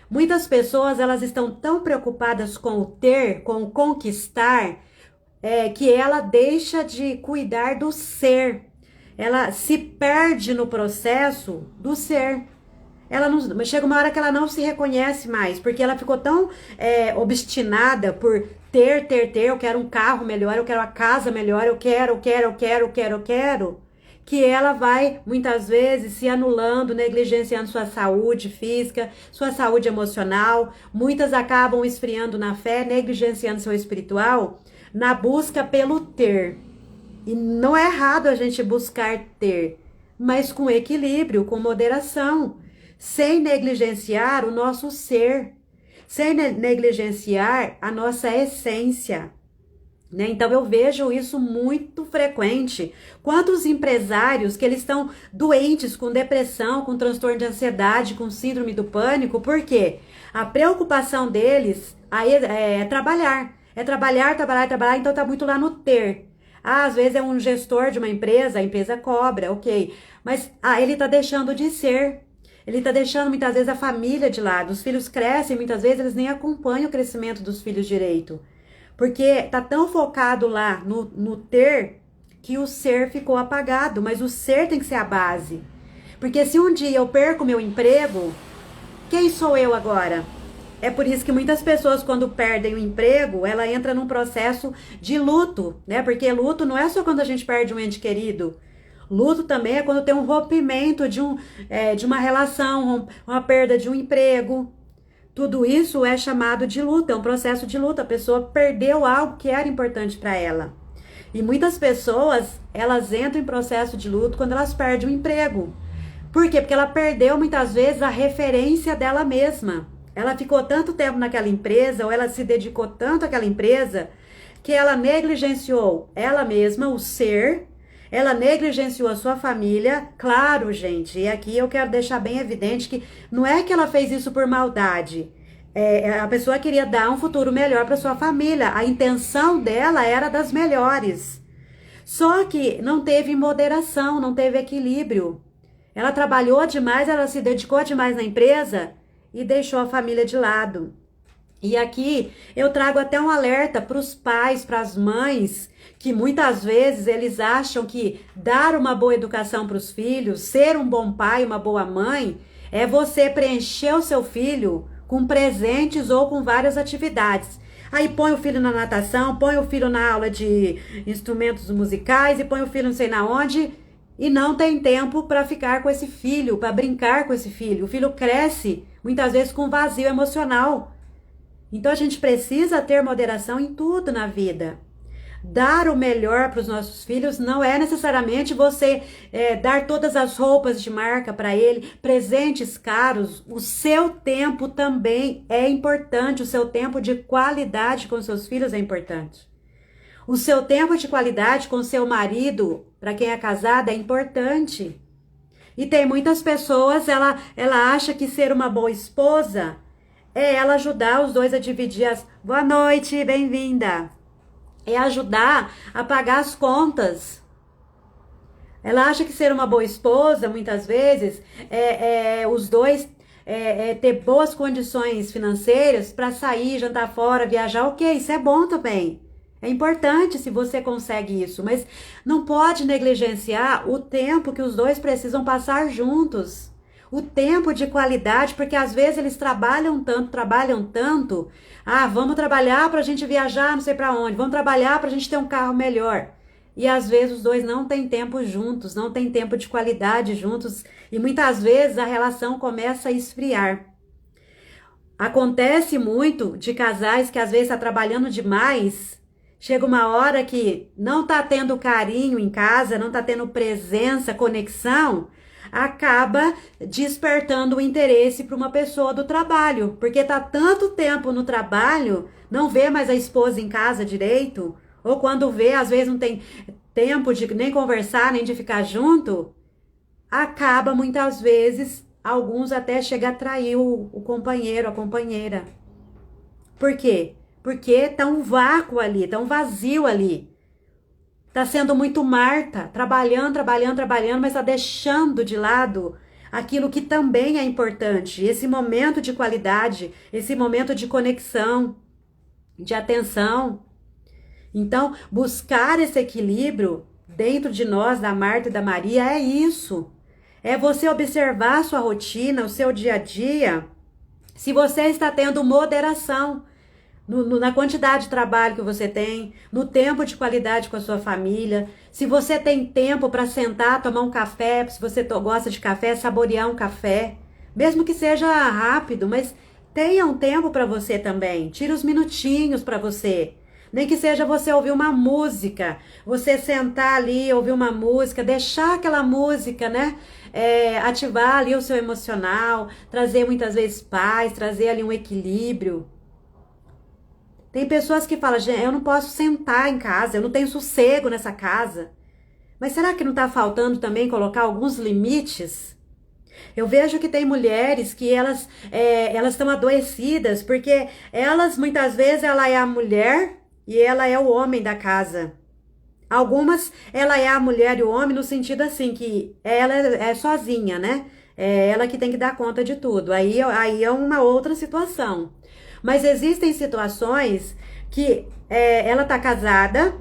Muitas pessoas elas estão tão preocupadas com o ter, com o conquistar, que ela deixa de cuidar do ser. Ela se perde no processo do ser. Ela não, chega uma hora que ela não se reconhece mais, porque ela ficou tão obstinada por ter, eu quero um carro melhor, eu quero uma casa melhor, eu quero, que ela vai, muitas vezes, se anulando, negligenciando sua saúde física, sua saúde emocional. Muitas acabam esfriando na fé, negligenciando seu espiritual, na busca pelo ter. E não é errado a gente buscar ter, mas com equilíbrio, com moderação, sem negligenciar o nosso ser, sem negligenciar a nossa essência, né? Então eu vejo isso muito frequente. Quantos empresários que eles estão doentes com depressão, com transtorno de ansiedade, com síndrome do pânico, por quê? A preocupação deles aí é trabalhar, então tá muito lá no ter. Ah, às vezes é um gestor de uma empresa, a empresa cobra, ok, mas ele tá deixando de ser. Ele está deixando muitas vezes a família de lado. Os filhos crescem, muitas vezes eles nem acompanham o crescimento dos filhos direito. Porque está tão focado lá no ter, que o ser ficou apagado. Mas o ser tem que ser a base. Porque se um dia eu perco meu emprego, quem sou eu agora? É por isso que muitas pessoas, quando perdem o emprego, ela entra num processo de luto, né? Porque luto não é só quando a gente perde um ente querido. Luto também é quando tem um rompimento de uma relação, uma perda de um emprego. Tudo isso é chamado de luto, é um processo de luto. A pessoa perdeu algo que era importante para ela. E muitas pessoas, elas entram em processo de luto quando elas perdem o emprego. Por quê? Porque ela perdeu muitas vezes a referência dela mesma. Ela ficou tanto tempo naquela empresa, ou ela se dedicou tanto àquela empresa, que ela negligenciou ela mesma, o ser. Ela negligenciou a sua família, claro, gente, e aqui eu quero deixar bem evidente que não é que ela fez isso por maldade. A pessoa queria dar um futuro melhor para sua família, a intenção dela era das melhores. Só que não teve moderação, não teve equilíbrio. Ela trabalhou demais, ela se dedicou demais na empresa e deixou a família de lado. E aqui eu trago até um alerta para os pais, para as mães, que muitas vezes eles acham que dar uma boa educação para os filhos, ser um bom pai, uma boa mãe, é você preencher o seu filho com presentes ou com várias atividades. Aí põe o filho na natação, põe o filho na aula de instrumentos musicais e põe o filho não sei na onde e não tem tempo para ficar com esse filho, para brincar com esse filho. O filho cresce muitas vezes com vazio emocional. Então a gente precisa ter moderação em tudo na vida. Dar o melhor para os nossos filhos não é necessariamente você dar todas as roupas de marca para ele, presentes caros. O seu tempo também é importante, o seu tempo de qualidade com seus filhos é importante. O seu tempo de qualidade com seu marido, para quem é casada, é importante. E tem muitas pessoas, ela acha que ser uma boa esposa é ela ajudar os dois a dividir as... Boa noite, bem-vinda. É ajudar a pagar as contas. Ela acha que ser uma boa esposa, muitas vezes, os dois ter boas condições financeiras para sair, jantar fora, viajar. Ok, isso é bom também. É importante se você consegue isso, mas não pode negligenciar o tempo que os dois precisam passar juntos. O tempo de qualidade, porque às vezes eles trabalham tanto. Ah, vamos trabalhar para a gente viajar não sei para onde, vamos trabalhar para a gente ter um carro melhor. E às vezes os dois não têm tempo juntos, não têm tempo de qualidade juntos. E muitas vezes a relação começa a esfriar. Acontece muito de casais que às vezes estão trabalhando demais. Chega uma hora que não está tendo carinho em casa, não está tendo presença, conexão, acaba despertando o interesse para uma pessoa do trabalho, porque está tanto tempo no trabalho, não vê mais a esposa em casa direito, ou quando vê, às vezes não tem tempo de nem conversar, nem de ficar junto, acaba muitas vezes, alguns até chegam a trair o companheiro, a companheira. Por quê? Porque tá um vácuo ali, tá um vazio ali. Tá sendo muito Marta, trabalhando, mas tá deixando de lado aquilo que também é importante. Esse momento de qualidade, esse momento de conexão, de atenção. Então, buscar esse equilíbrio dentro de nós, da Marta e da Maria, é isso. É você observar a sua rotina, o seu dia a dia, se você está tendo moderação na quantidade de trabalho que você tem, no tempo de qualidade com a sua família, se você tem tempo para sentar, tomar um café, se você gosta de café, saborear um café, mesmo que seja rápido, mas tenha um tempo para você também, tire os minutinhos para você. Nem que seja você ouvir uma música, você sentar ali, ouvir uma música, deixar aquela música, né? Ativar ali o seu emocional, trazer muitas vezes paz, trazer ali um equilíbrio. Tem pessoas que falam, gente, eu não posso sentar em casa, eu não tenho sossego nessa casa. Mas será que não está faltando também colocar alguns limites? Eu vejo que tem mulheres que elas estão adoecidas, porque elas, muitas vezes, ela é a mulher e ela é o homem da casa. Algumas, ela é a mulher e o homem no sentido assim, que ela é sozinha, né? É ela que tem que dar conta de tudo. Aí é uma outra situação. Mas existem situações que ela tá casada,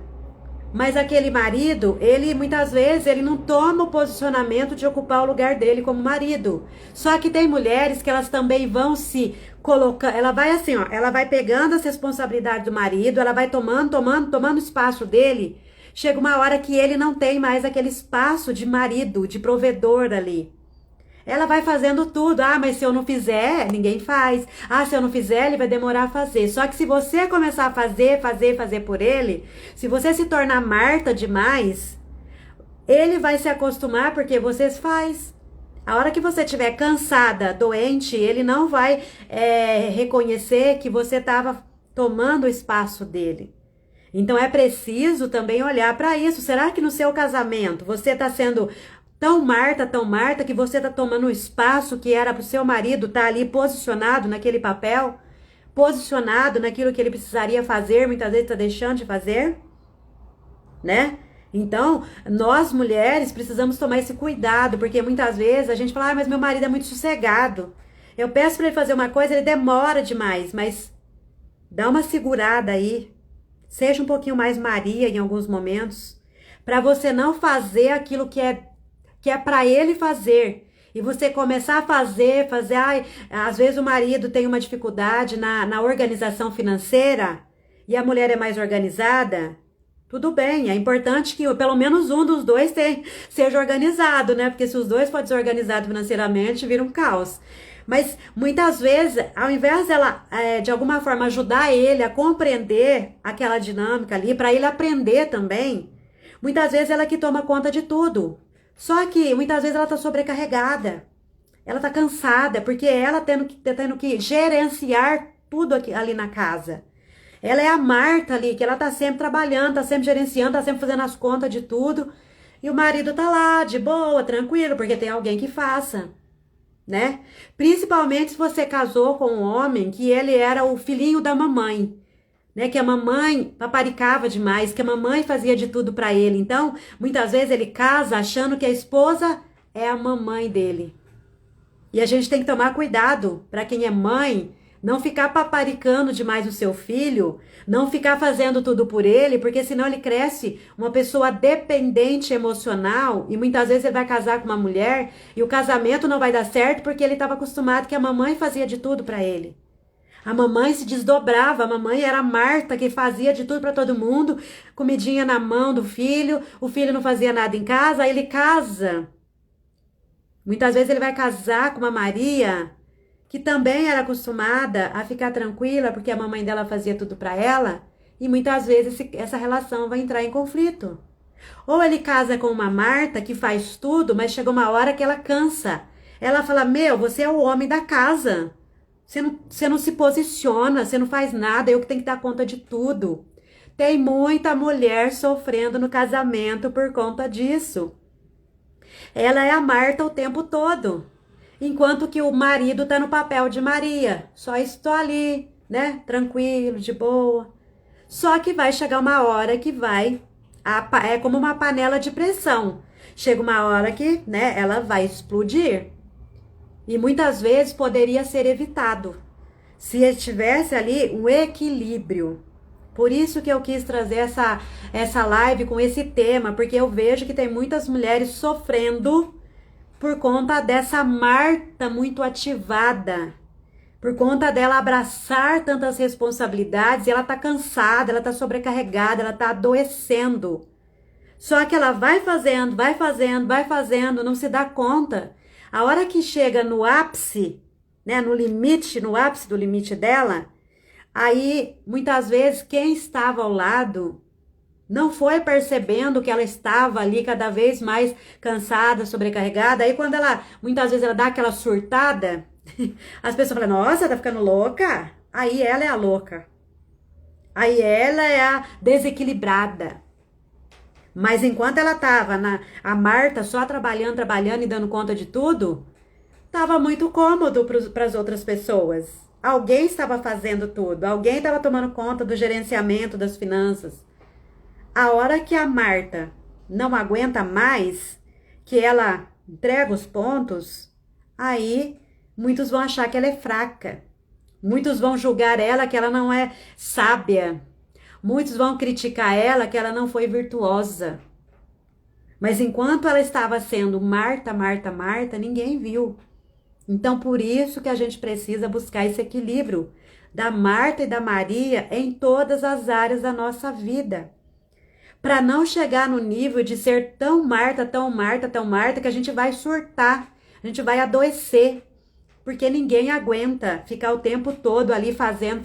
mas aquele marido, ele muitas vezes, ele não toma o posicionamento de ocupar o lugar dele como marido. Só que tem mulheres que elas também vão se colocar, ela vai assim, ó, ela vai pegando as responsabilidades do marido, ela vai tomando espaço dele. Chega uma hora que ele não tem mais aquele espaço de marido, de provedor ali. Ela vai fazendo tudo. Ah, mas se eu não fizer, ninguém faz. Ah, se eu não fizer, ele vai demorar a fazer. Só que se você começar a fazer por ele, se você se tornar Marta demais, ele vai se acostumar porque você faz. A hora que você estiver cansada, doente, ele não vai reconhecer que você estava tomando o espaço dele. Então é preciso também olhar para isso. Será que no seu casamento você está sendo tão Marta, que você está tomando o espaço que era para o seu marido estar ali posicionado naquele papel, posicionado naquilo que ele precisaria fazer, muitas vezes está deixando de fazer, né? Então, nós mulheres precisamos tomar esse cuidado, porque muitas vezes a gente fala, mas meu marido é muito sossegado. Eu peço para ele fazer uma coisa, ele demora demais, mas dá uma segurada aí. Seja um pouquinho mais Maria em alguns momentos, para você não fazer aquilo que é para ele fazer. E você começar a fazer, ai, às vezes o marido tem uma dificuldade na organização financeira e a mulher é mais organizada. Tudo bem, é importante que pelo menos um dos dois seja organizado, né? Porque se os dois forem desorganizados financeiramente, vira um caos. Mas muitas vezes, ao invés dela de alguma forma ajudar ele a compreender aquela dinâmica ali, para ele aprender também, muitas vezes ela que toma conta de tudo. Só que muitas vezes ela está sobrecarregada, ela está cansada, porque ela tendo que gerenciar tudo aqui, ali na casa. Ela é a Marta ali, que ela tá sempre trabalhando, tá sempre gerenciando, tá sempre fazendo as contas de tudo. E o marido tá lá, de boa, tranquilo, porque tem alguém que faça, né? Principalmente se você casou com um homem que ele era o filhinho da mamãe, né? Que a mamãe paparicava demais, que a mamãe fazia de tudo pra ele. Então, muitas vezes ele casa achando que a esposa é a mamãe dele. E a gente tem que tomar cuidado para quem é mãe, não ficar paparicando demais o seu filho, não ficar fazendo tudo por ele, porque senão ele cresce uma pessoa dependente emocional e muitas vezes ele vai casar com uma mulher e o casamento não vai dar certo porque ele estava acostumado que a mamãe fazia de tudo para ele. A mamãe se desdobrava, a mamãe era a Marta que fazia de tudo para todo mundo, comidinha na mão do filho, o filho não fazia nada em casa, aí ele casa. Muitas vezes ele vai casar com uma Maria que também era acostumada a ficar tranquila porque a mamãe dela fazia tudo para ela, e muitas vezes essa relação vai entrar em conflito. Ou ele casa com uma Marta que faz tudo, mas chega uma hora que ela cansa. Ela fala, você é o homem da casa. Você não se posiciona, você não faz nada, eu que tenho que dar conta de tudo. Tem muita mulher sofrendo no casamento por conta disso. Ela é a Marta o tempo todo. Enquanto que o marido tá no papel de Maria. Só estou ali, né? Tranquilo, de boa. Só que vai chegar uma hora que é como uma panela de pressão. Chega uma hora que, né, ela vai explodir. E muitas vezes poderia ser evitado. Se estivesse ali um equilíbrio. Por isso que eu quis trazer essa live com esse tema. Porque eu vejo que tem muitas mulheres sofrendo por conta dessa Marta muito ativada, por conta dela abraçar tantas responsabilidades, e ela tá cansada, ela tá sobrecarregada, ela tá adoecendo. Só que ela vai fazendo, não se dá conta. A hora que chega no ápice, né, no ápice do limite dela, aí muitas vezes quem estava ao lado não foi percebendo que ela estava ali cada vez mais cansada, sobrecarregada. Aí quando muitas vezes ela dá aquela surtada, as pessoas falam, nossa, tá ficando louca? Aí ela é a louca. Aí ela é a desequilibrada. Mas enquanto ela tava a Marta só trabalhando e dando conta de tudo, tava muito cômodo para as outras pessoas. Alguém estava fazendo tudo, alguém estava tomando conta do gerenciamento das finanças. A hora que a Marta não aguenta mais, que ela entrega os pontos, aí muitos vão achar que ela é fraca. Muitos vão julgar ela que ela não é sábia. Muitos vão criticar ela que ela não foi virtuosa. Mas enquanto ela estava sendo Marta, ninguém viu. Então por isso que a gente precisa buscar esse equilíbrio da Marta e da Maria em todas as áreas da nossa vida. Para não chegar no nível de ser tão Marta, que a gente vai surtar, a gente vai adoecer, porque ninguém aguenta ficar o tempo todo ali fazendo,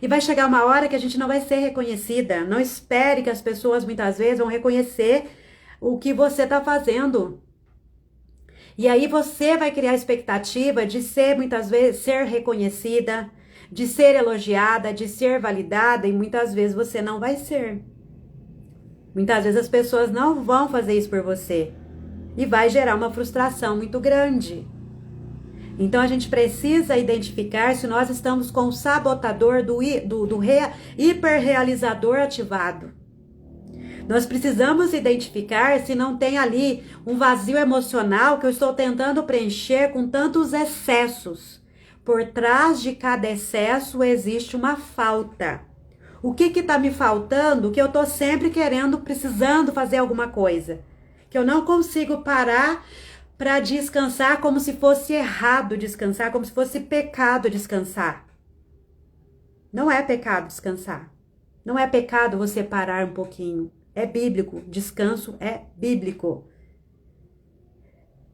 e vai chegar uma hora que a gente não vai ser reconhecida. Não espere que as pessoas muitas vezes vão reconhecer o que você está fazendo. E aí você vai criar a expectativa de muitas vezes, ser reconhecida, de ser elogiada, de ser validada, e muitas vezes você não vai ser. Muitas vezes as pessoas não vão fazer isso por você. E vai gerar uma frustração muito grande. Então a gente precisa identificar se nós estamos com o sabotador do hiperrealizador ativado. Nós precisamos identificar se não tem ali um vazio emocional que eu estou tentando preencher com tantos excessos. Por trás de cada excesso existe uma falta. O que está me faltando? Que eu estou sempre querendo, precisando fazer alguma coisa. Que eu não consigo parar para descansar como se fosse errado descansar, como se fosse pecado descansar. Não é pecado descansar. Não é pecado você parar um pouquinho. É bíblico. Descanso é bíblico.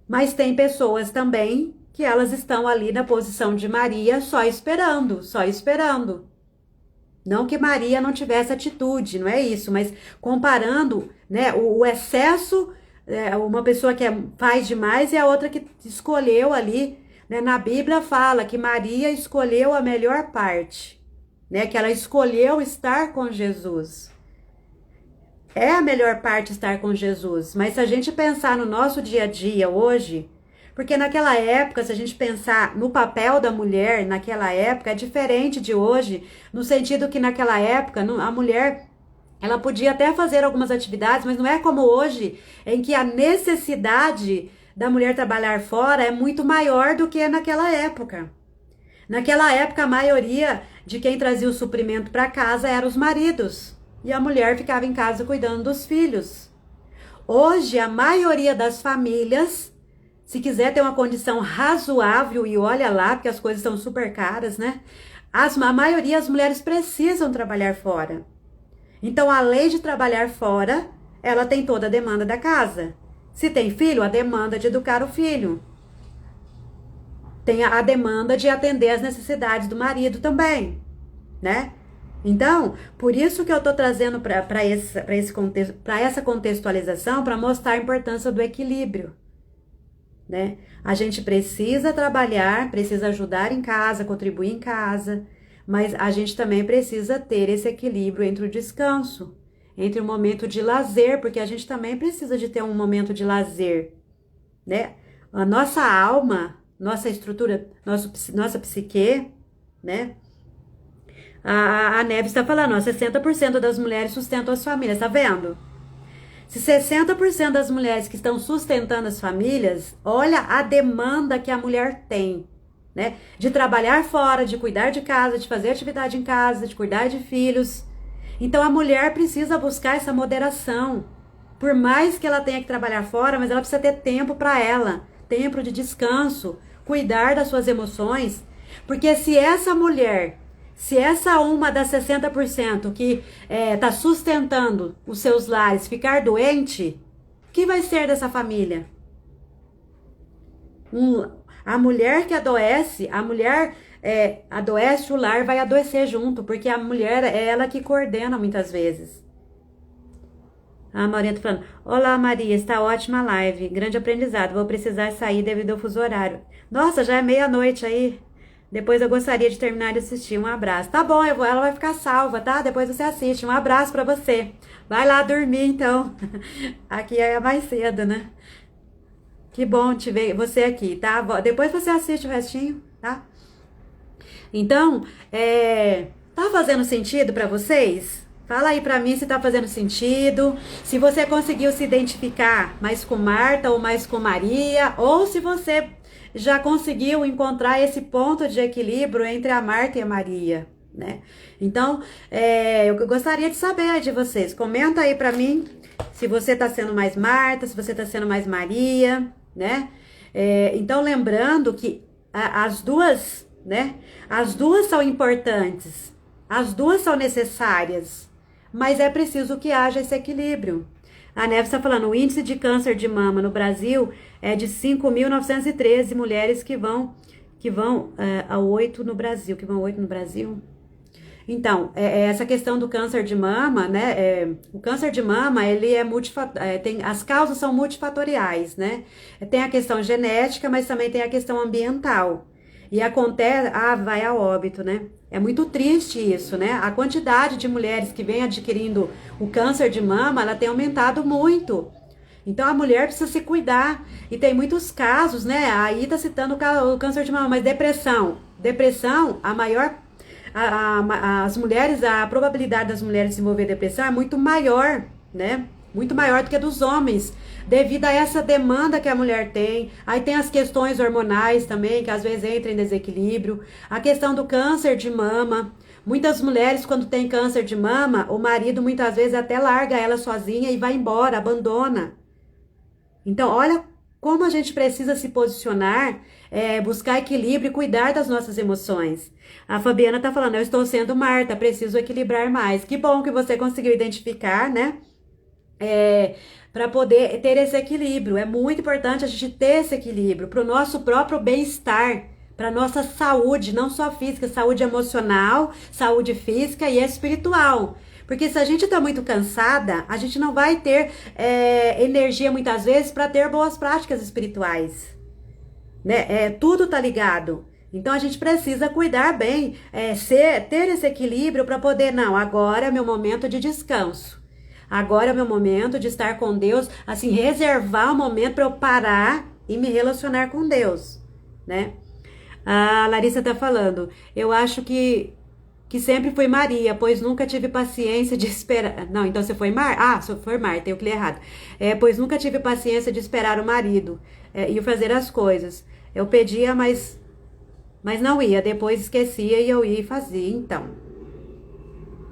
Mas tem pessoas também que elas estão ali na posição de Maria só esperando, só esperando. Não que Maria não tivesse atitude, não é isso, mas comparando, né, o excesso, uma pessoa que faz demais e a outra que escolheu ali, né, na Bíblia fala que Maria escolheu a melhor parte, né, que ela escolheu estar com Jesus. É a melhor parte estar com Jesus, mas se a gente pensar no nosso dia a dia hoje, porque naquela época, se a gente pensar no papel da mulher, naquela época, é diferente de hoje, no sentido que naquela época a mulher, ela podia até fazer algumas atividades, mas não é como hoje, em que a necessidade da mulher trabalhar fora é muito maior do que naquela época. Naquela época, a maioria de quem trazia o suprimento para casa eram os maridos, e a mulher ficava em casa cuidando dos filhos. Hoje, a maioria das famílias, se quiser ter uma condição razoável, e olha lá, porque as coisas estão super caras, né? A maioria das mulheres precisam trabalhar fora. Então, além de trabalhar fora, ela tem toda a demanda da casa. Se tem filho, a demanda de educar o filho. Tem a demanda de atender as necessidades do marido também, né? Então, por isso que eu estou trazendo para essa contextualização, para mostrar a importância do equilíbrio. Né? A gente precisa trabalhar, precisa ajudar em casa, contribuir em casa, mas a gente também precisa ter esse equilíbrio entre o descanso, entre o momento de lazer, porque a gente também precisa de ter um momento de lazer, né? A nossa alma, nossa estrutura, nossa psique, né? A Neves está falando, ó, 60% das mulheres sustentam as famílias, tá vendo? Se 60% das mulheres que estão sustentando as famílias, olha a demanda que a mulher tem, né? De trabalhar fora, de cuidar de casa, de fazer atividade em casa, de cuidar de filhos. Então a mulher precisa buscar essa moderação. Por mais que ela tenha que trabalhar fora, mas ela precisa ter tempo para ela, tempo de descanso, cuidar das suas emoções. Porque se essa uma das 60% que está sustentando os seus lares ficar doente, o que vai ser dessa família? A mulher que adoece, adoece, o lar vai adoecer junto, porque a mulher é ela que coordena muitas vezes. A Maria tá falando, olá Maria, está ótima a live, grande aprendizado, vou precisar sair devido ao fuso horário. Nossa, já é meia-noite aí. Depois eu gostaria de terminar de assistir. Um abraço. Tá bom, ela vai ficar salva, tá? Depois você assiste. Um abraço pra você. Vai lá dormir, então. Aqui é mais cedo, né? Que bom te ver você aqui, tá? Depois você assiste o restinho, tá? Então, tá fazendo sentido pra vocês? Fala aí pra mim se tá fazendo sentido. Se você conseguiu se identificar mais com Marta ou mais com Maria. Ou se você já conseguiu encontrar esse ponto de equilíbrio entre a Marta e a Maria, né? Então, eu gostaria de saber de vocês. Comenta aí pra mim se você tá sendo mais Marta, se você tá sendo mais Maria, né? Então, lembrando que as duas, né? As duas são importantes, as duas são necessárias, mas é preciso que haja esse equilíbrio. A Neves está falando, o índice de câncer de mama no Brasil é de 5.913 mulheres que vão a 8 no Brasil. Que vão 8 no Brasil? Então, essa questão do câncer de mama, né? O câncer de mama, ele as causas são multifatoriais, né? Tem a questão genética, mas também tem a questão ambiental. E acontece, vai a óbito, né? É muito triste isso, né? A quantidade de mulheres que vem adquirindo o câncer de mama, ela tem aumentado muito. Então, a mulher precisa se cuidar. E tem muitos casos, né? Aí tá citando o câncer de mama, mas depressão. Depressão, as mulheres, a probabilidade das mulheres desenvolver depressão é muito maior né? Muito maior do que dos homens, devido a essa demanda que a mulher tem. Aí tem as questões hormonais também, que às vezes entram em desequilíbrio. A questão do câncer de mama. Muitas mulheres, quando tem câncer de mama, o marido muitas vezes até larga ela sozinha e vai embora, abandona. Então, olha como a gente precisa se posicionar, buscar equilíbrio e cuidar das nossas emoções. A Fabiana tá falando, eu estou sendo Marta, preciso equilibrar mais. Que bom que você conseguiu identificar, né? Para poder ter esse equilíbrio. É muito importante a gente ter esse equilíbrio para o nosso próprio bem-estar, para nossa saúde, não só física, saúde emocional, saúde física e espiritual. Porque se a gente está muito cansada, a gente não vai ter energia muitas vezes para ter boas práticas espirituais, né? Tudo tá ligado. Então a gente precisa cuidar bem, ter esse equilíbrio para poder, não, agora é meu momento de descanso. Agora é meu momento de estar com Deus, assim, reservar um momento para eu parar e me relacionar com Deus, né? A Larissa tá falando, eu acho que sempre fui Maria, pois nunca tive paciência de esperar. Não, então você foi você foi Marta, eu que li errado. Pois nunca tive paciência de esperar o marido e fazer as coisas. Eu pedia, mas não ia. Depois esquecia e eu ia e fazia, então.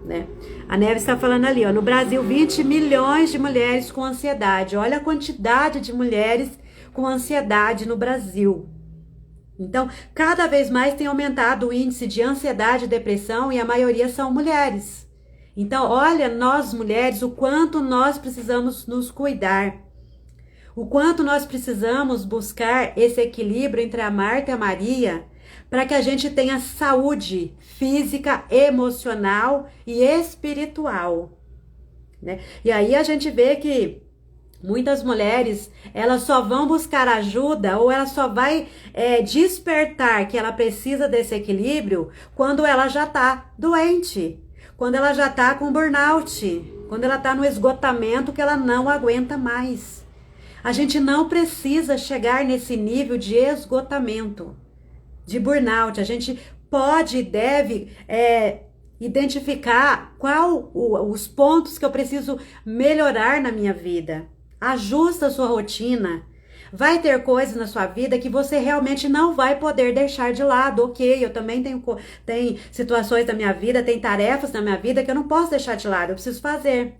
Né? A Neves está falando ali, ó, no Brasil 20 milhões de mulheres com ansiedade. Olha a quantidade de mulheres com ansiedade no Brasil. Então, cada vez mais tem aumentado o índice de ansiedade e depressão e a maioria são mulheres. Então, olha, nós mulheres, o quanto nós precisamos nos cuidar. O quanto nós precisamos buscar esse equilíbrio entre a Marta e a Maria para que a gente tenha saúde física, emocional e espiritual, né? E aí a gente vê que muitas mulheres, elas só vão buscar ajuda ou ela só vai despertar que ela precisa desse equilíbrio quando ela já tá doente, quando ela já tá com burnout, quando ela tá no esgotamento que ela não aguenta mais. A gente não precisa chegar nesse nível de esgotamento, de burnout. A gente pode e deve identificar os pontos que eu preciso melhorar na minha vida. Ajusta a sua rotina. Vai ter coisas na sua vida que você realmente não vai poder deixar de lado. Ok, eu também tenho situações da minha vida, tem tarefas na minha vida que eu não posso deixar de lado, eu preciso fazer.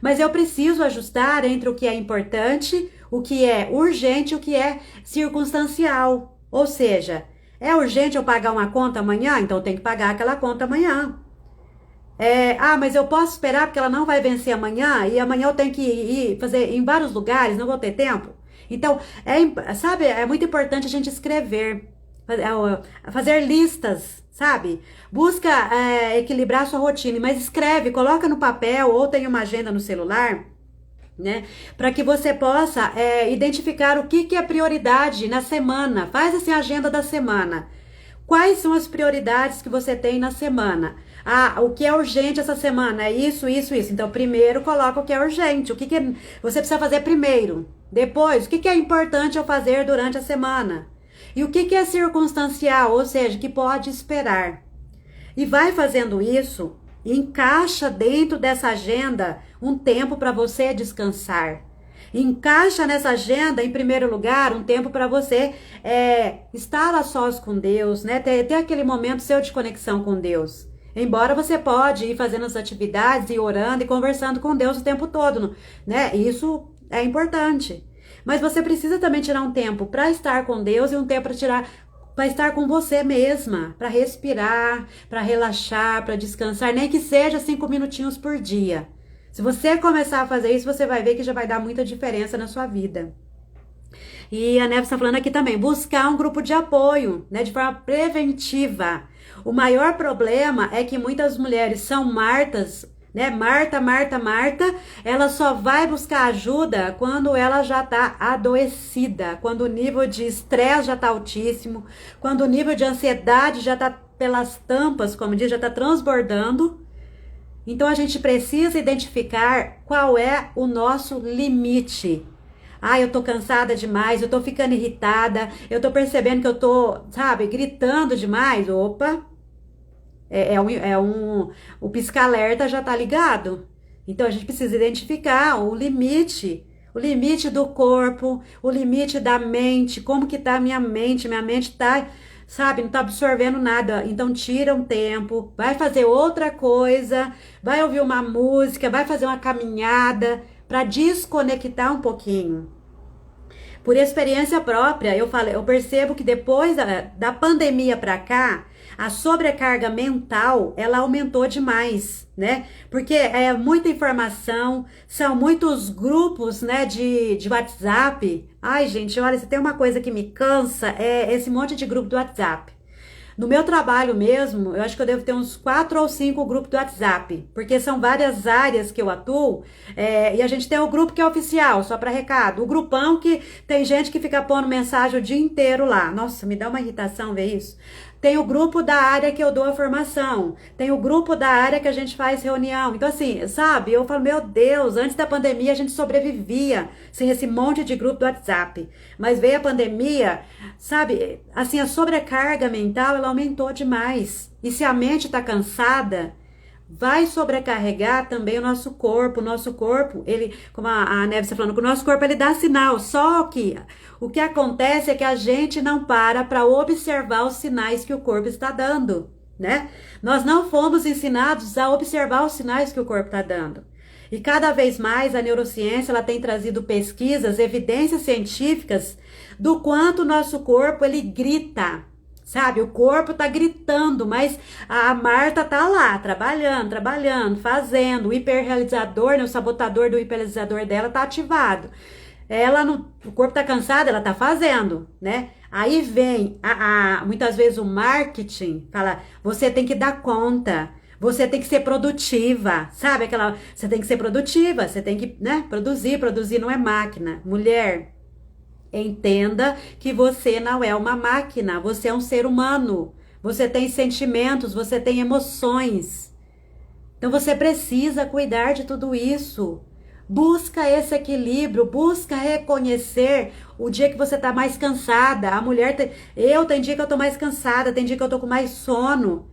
Mas eu preciso ajustar entre o que é importante, o que é urgente e o que é circunstancial. Ou seja, é urgente eu pagar uma conta amanhã? Então eu tenho que pagar aquela conta amanhã. Mas eu posso esperar porque ela não vai vencer amanhã e amanhã eu tenho que ir fazer em vários lugares, não vou ter tempo. Então, sabe, é muito importante a gente escrever, fazer listas, sabe? Busca equilibrar a sua rotina, mas escreve, coloca no papel ou tem uma agenda no celular, né? Para que você possa identificar o que é prioridade na semana. Faz assim a agenda da semana. Quais são as prioridades que você tem na semana? O que é urgente essa semana? É isso, isso, isso. Então, primeiro coloca o que é urgente. O que você precisa fazer primeiro? Depois, o que é importante eu fazer durante a semana? E o que é circunstancial, ou seja, que pode esperar? E vai fazendo isso, encaixa dentro dessa agenda um tempo para você descansar. Encaixa nessa agenda, em primeiro lugar, um tempo para você estar a sós com Deus, né? Ter aquele momento seu de conexão com Deus. Embora você pode ir fazendo as atividades e orando e conversando com Deus o tempo todo, né? Isso é importante. Mas você precisa também tirar um tempo para estar com Deus e um tempo para estar com você mesma, para respirar, para relaxar, para descansar, nem que seja 5 minutinhos por dia. Se você começar a fazer isso, você vai ver que já vai dar muita diferença na sua vida. E a Neves está falando aqui também, buscar um grupo de apoio, né, de forma preventiva. O maior problema é que muitas mulheres são Martas, né, Marta, ela só vai buscar ajuda quando ela já está adoecida, quando o nível de estresse já está altíssimo, quando o nível de ansiedade já está pelas tampas, como diz, já está transbordando. Então a gente precisa identificar qual é o nosso limite. Eu tô cansada demais, eu tô ficando irritada, eu tô percebendo que eu tô, sabe, gritando demais. Opa, o pisca-alerta já tá ligado. Então a gente precisa identificar o limite do corpo, o limite da mente, como que tá a minha mente tá, sabe, não tá absorvendo nada. Então tira um tempo, vai fazer outra coisa, vai ouvir uma música, vai fazer uma caminhada para desconectar um pouquinho. Por experiência própria, eu percebo que depois da pandemia para cá, a sobrecarga mental, ela aumentou demais, né? Porque é muita informação, são muitos grupos, né, de WhatsApp. Ai, gente, olha, se tem uma coisa que me cansa, é esse monte de grupo do WhatsApp. No meu trabalho mesmo, eu acho que eu devo ter uns 4 ou 5 grupos do WhatsApp, porque são várias áreas que eu atuo, e a gente tem o grupo que é oficial, só para recado, o grupão que tem gente que fica pondo mensagem o dia inteiro lá. Nossa, me dá uma irritação ver isso. Tem o grupo da área que eu dou a formação, tem o grupo da área que a gente faz reunião. Então, assim, sabe, eu falo, meu Deus, antes da pandemia a gente sobrevivia sem esse monte de grupo do WhatsApp. Mas veio a pandemia, sabe, assim, a sobrecarga mental, ela aumentou demais. E se a mente tá cansada, vai sobrecarregar também o nosso corpo. O nosso corpo, ele, como a Neve está falando, que o nosso corpo ele dá sinal. Só que o que acontece é que a gente não para observar os sinais que o corpo está dando, né? Nós não fomos ensinados a observar os sinais que o corpo está dando. E cada vez mais a neurociência ela tem trazido pesquisas, evidências científicas do quanto o nosso corpo ele grita. Sabe, o corpo tá gritando, mas a Marta tá lá, trabalhando, fazendo. O hiperrealizador, né, o sabotador do hiperrealizador dela tá ativado. O corpo tá cansado, ela tá fazendo, né? Aí vem, muitas vezes o marketing fala, você tem que dar conta, você tem que ser produtiva, sabe? Você tem que ser produtiva, você tem que, né, produzir não é máquina. Mulher, entenda que você não é uma máquina, você é um ser humano. Você tem sentimentos, você tem emoções. Então você precisa cuidar de tudo isso. Busca esse equilíbrio, busca reconhecer o dia que você tá mais cansada. Tem dia que eu tô mais cansada, tem dia que eu tô com mais sono.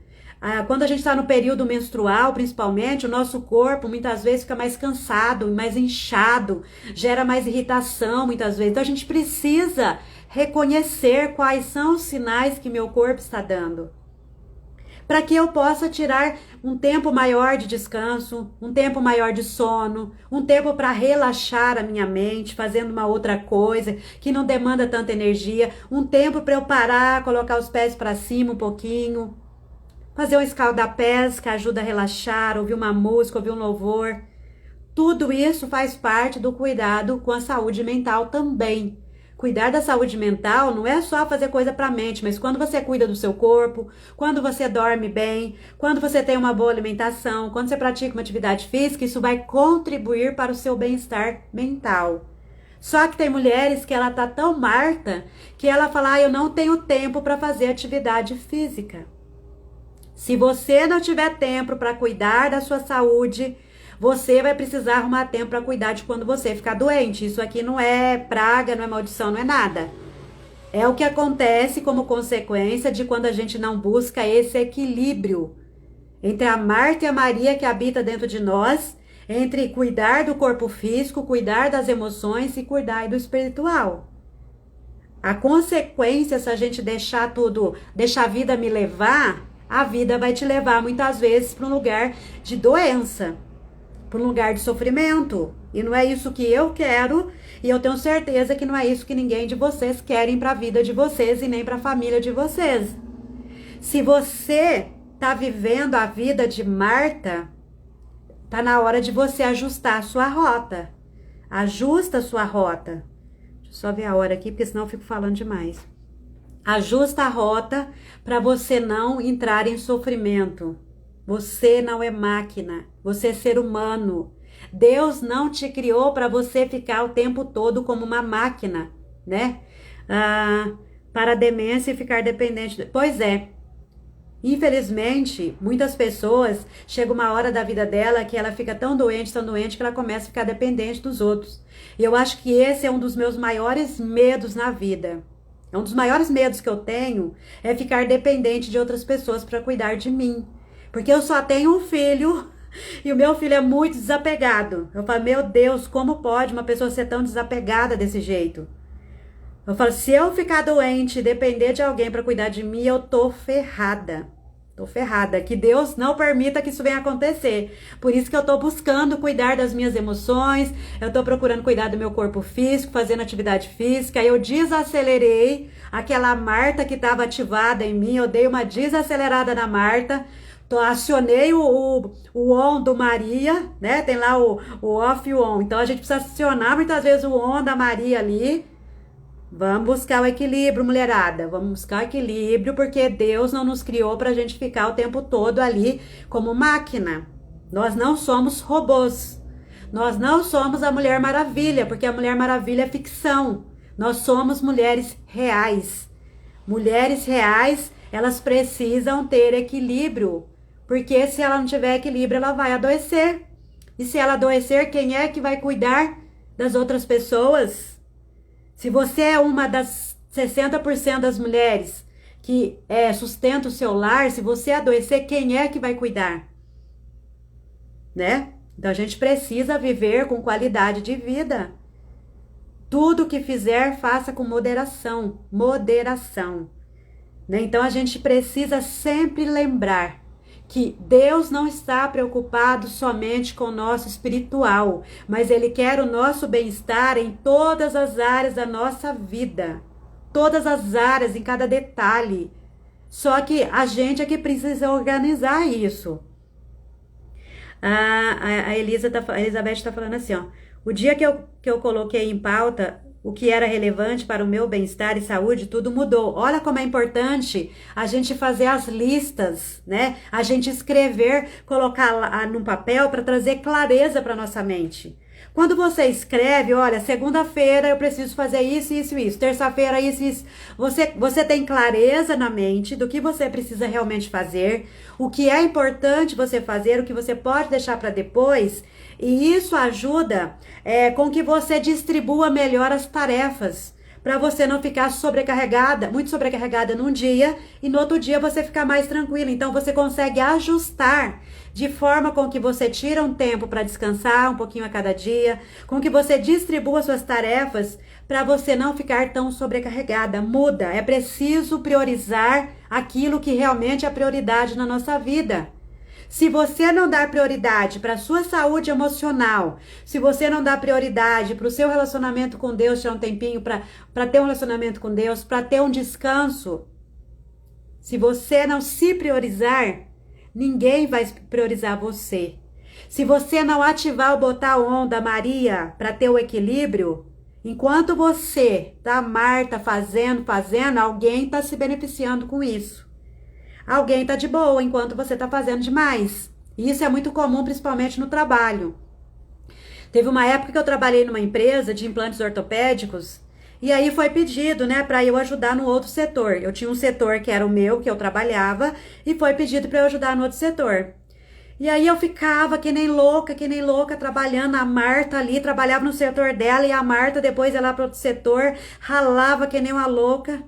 Quando a gente está no período menstrual, principalmente, o nosso corpo muitas vezes fica mais cansado, mais inchado, gera mais irritação muitas vezes. Então a gente precisa reconhecer quais são os sinais que meu corpo está dando, para que eu possa tirar um tempo maior de descanso, um tempo maior de sono, um tempo para relaxar a minha mente, fazendo uma outra coisa que não demanda tanta energia, um tempo para eu parar, colocar os pés para cima um pouquinho, fazer um escaldapés que ajuda a relaxar, ouvir uma música, ouvir um louvor. Tudo isso faz parte do cuidado com a saúde mental também. Cuidar da saúde mental não é só fazer coisa para a mente, mas quando você cuida do seu corpo, quando você dorme bem, quando você tem uma boa alimentação, quando você pratica uma atividade física, isso vai contribuir para o seu bem-estar mental. Só que tem mulheres que ela tá tão marta que ela fala, eu não tenho tempo para fazer atividade física. Se você não tiver tempo para cuidar da sua saúde, você vai precisar arrumar tempo para cuidar de quando você ficar doente. Isso aqui não é praga, não é maldição, não é nada. É o que acontece como consequência de quando a gente não busca esse equilíbrio entre a Marta e a Maria que habita dentro de nós, entre cuidar do corpo físico, cuidar das emoções e cuidar do espiritual. A consequência, se a gente deixar a vida me levar, a vida vai te levar muitas vezes para um lugar de doença, para um lugar de sofrimento. E não é isso que eu quero, e eu tenho certeza que não é isso que ninguém de vocês querem para a vida de vocês e nem para a família de vocês. Se você está vivendo a vida de Marta, tá na hora de você ajustar a sua rota. Ajusta a sua rota. Deixa eu só ver a hora aqui, porque senão eu fico falando demais. Ajusta a rota para você não entrar em sofrimento. Você não é máquina, você é ser humano. Deus não te criou para você ficar o tempo todo como uma máquina, né? Para a demência e ficar dependente. Pois é. Infelizmente, muitas pessoas, chega uma hora da vida dela que ela fica tão doente que ela começa a ficar dependente dos outros. E eu acho que esse é um dos meus maiores medos na vida. É um dos maiores medos que eu tenho, é ficar dependente de outras pessoas para cuidar de mim. Porque eu só tenho um filho E o meu filho é muito desapegado. Eu falo, meu Deus, como pode uma pessoa ser tão desapegada desse jeito? Eu falo, se eu ficar doente e depender de alguém para cuidar de mim, eu tô ferrada. Tô ferrada. Que Deus não permita que isso venha acontecer. Por isso que eu tô buscando cuidar das minhas emoções, eu tô procurando cuidar do meu corpo físico, fazendo atividade física. Eu desacelerei aquela Marta que estava ativada em mim, eu dei uma desacelerada na Marta. Acionei o on do Maria, né? Tem lá o off e o on. Então a gente precisa acionar muitas vezes o on da Maria ali. Vamos buscar o equilíbrio, mulherada. Vamos buscar o equilíbrio, porque Deus não nos criou pra gente ficar o tempo todo ali como máquina. Nós não somos robôs. Nós não somos a Mulher Maravilha, porque a Mulher Maravilha é ficção. Nós somos mulheres reais. Mulheres reais, elas precisam ter equilíbrio, porque se ela não tiver equilíbrio, ela vai adoecer. E se ela adoecer, quem é que vai cuidar das outras pessoas? Se você é uma das 60% das mulheres que sustenta o seu lar, se você adoecer, quem é que vai cuidar? Né? Então a gente precisa viver com qualidade de vida. Tudo que fizer, faça com moderação. Moderação. Né? Então a gente precisa sempre lembrar que Deus não está preocupado somente com o nosso espiritual, mas Ele quer o nosso bem-estar em todas as áreas da nossa vida. Todas as áreas, em cada detalhe. Só que a gente é que precisa organizar isso. A Elizabeth está falando assim, ó. O dia que eu coloquei em pauta o que era relevante para o meu bem-estar e saúde, tudo mudou. Olha como é importante a gente fazer as listas, né? A gente escrever, colocar lá num papel para trazer clareza para nossa mente. Quando você escreve, olha, segunda-feira eu preciso fazer isso, isso, isso. Terça-feira, isso, isso. Você tem clareza na mente do que você precisa realmente fazer, o que é importante você fazer, o que você pode deixar para depois. E isso ajuda com que você distribua melhor as tarefas, para você não ficar sobrecarregada, muito sobrecarregada num dia, e no outro dia você ficar mais tranquila. Então você consegue ajustar de forma com que você tira um tempo para descansar um pouquinho a cada dia, com que você distribua suas tarefas para você não ficar tão sobrecarregada. Muda, é preciso priorizar aquilo que realmente é prioridade na nossa vida. Se você não dar prioridade para a sua saúde emocional, se você não dá prioridade para o seu relacionamento com Deus, tirar um tempinho para ter um relacionamento com Deus, para ter um descanso, se você não se priorizar, ninguém vai priorizar você. Se você não ativar o botão on da Maria para ter o equilíbrio, enquanto você tá, Marta, fazendo, alguém está se beneficiando com isso. Alguém tá de boa enquanto você tá fazendo demais. E isso é muito comum, principalmente no trabalho. Teve uma época que eu trabalhei numa empresa de implantes ortopédicos e aí foi pedido, né, para eu ajudar no outro setor. Eu tinha um setor que era o meu, que eu trabalhava, e foi pedido para eu ajudar no outro setor. E aí eu ficava que nem louca, trabalhando. A Marta ali trabalhava no setor dela e a Marta depois ia lá para outro setor, ralava que nem uma louca.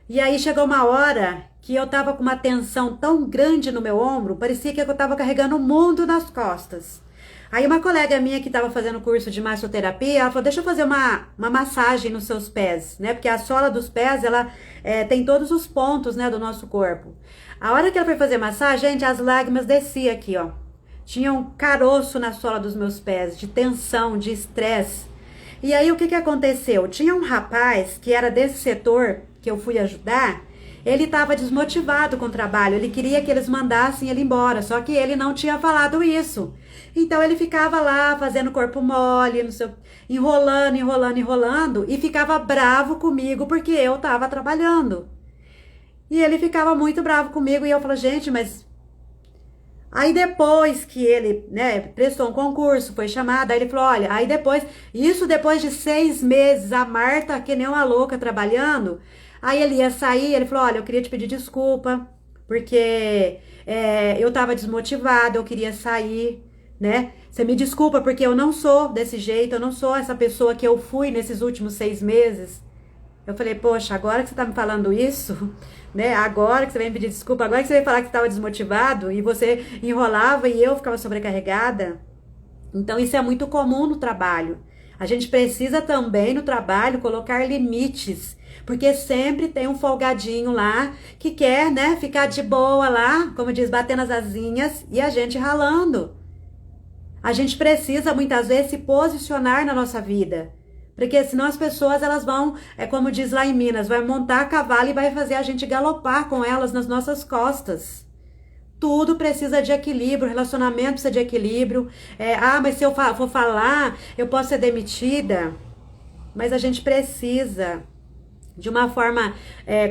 E aí chegou uma hora que eu tava com uma tensão tão grande no meu ombro, parecia que eu tava carregando o mundo nas costas. Aí uma colega minha que tava fazendo curso de massoterapia, ela falou, deixa eu fazer uma massagem nos seus pés, né? Porque a sola dos pés, ela tem todos os pontos, né, do nosso corpo. A hora que ela foi fazer massagem, gente, as lágrimas desciam aqui, ó. Tinha um caroço na sola dos meus pés, de tensão, de estresse. E aí o que aconteceu? Tinha um rapaz que era desse setor que eu fui ajudar, ele estava desmotivado com o trabalho, ele queria que eles mandassem ele embora, só que ele não tinha falado isso. Então ele ficava lá fazendo corpo mole, enrolando e ficava bravo comigo porque eu estava trabalhando. E ele ficava muito bravo comigo e eu falei, gente, mas... Aí depois que ele, né, prestou um concurso, foi chamado, aí ele falou, olha, aí depois de 6 meses, a Marta, que nem uma louca trabalhando... Aí ele ia sair, ele falou, olha, eu queria te pedir desculpa, porque eu tava desmotivada, eu queria sair, né? Você me desculpa, porque eu não sou desse jeito, eu não sou essa pessoa que eu fui nesses últimos 6 meses. Eu falei, poxa, agora que você tá me falando isso, né? Agora que você vem me pedir desculpa, agora que você vem falar que estava desmotivado e você enrolava e eu ficava sobrecarregada. Então, isso é muito comum no trabalho. A gente precisa também no trabalho colocar limites, porque sempre tem um folgadinho lá que quer, né, ficar de boa lá, como diz, batendo as asinhas e a gente ralando. A gente precisa muitas vezes se posicionar na nossa vida, porque senão as pessoas elas vão, é como diz lá em Minas, vai montar a cavalo e vai fazer a gente galopar com elas nas nossas costas. Tudo precisa de equilíbrio, relacionamento precisa de equilíbrio. Mas se eu for falar, eu posso ser demitida. Mas a gente precisa, de uma forma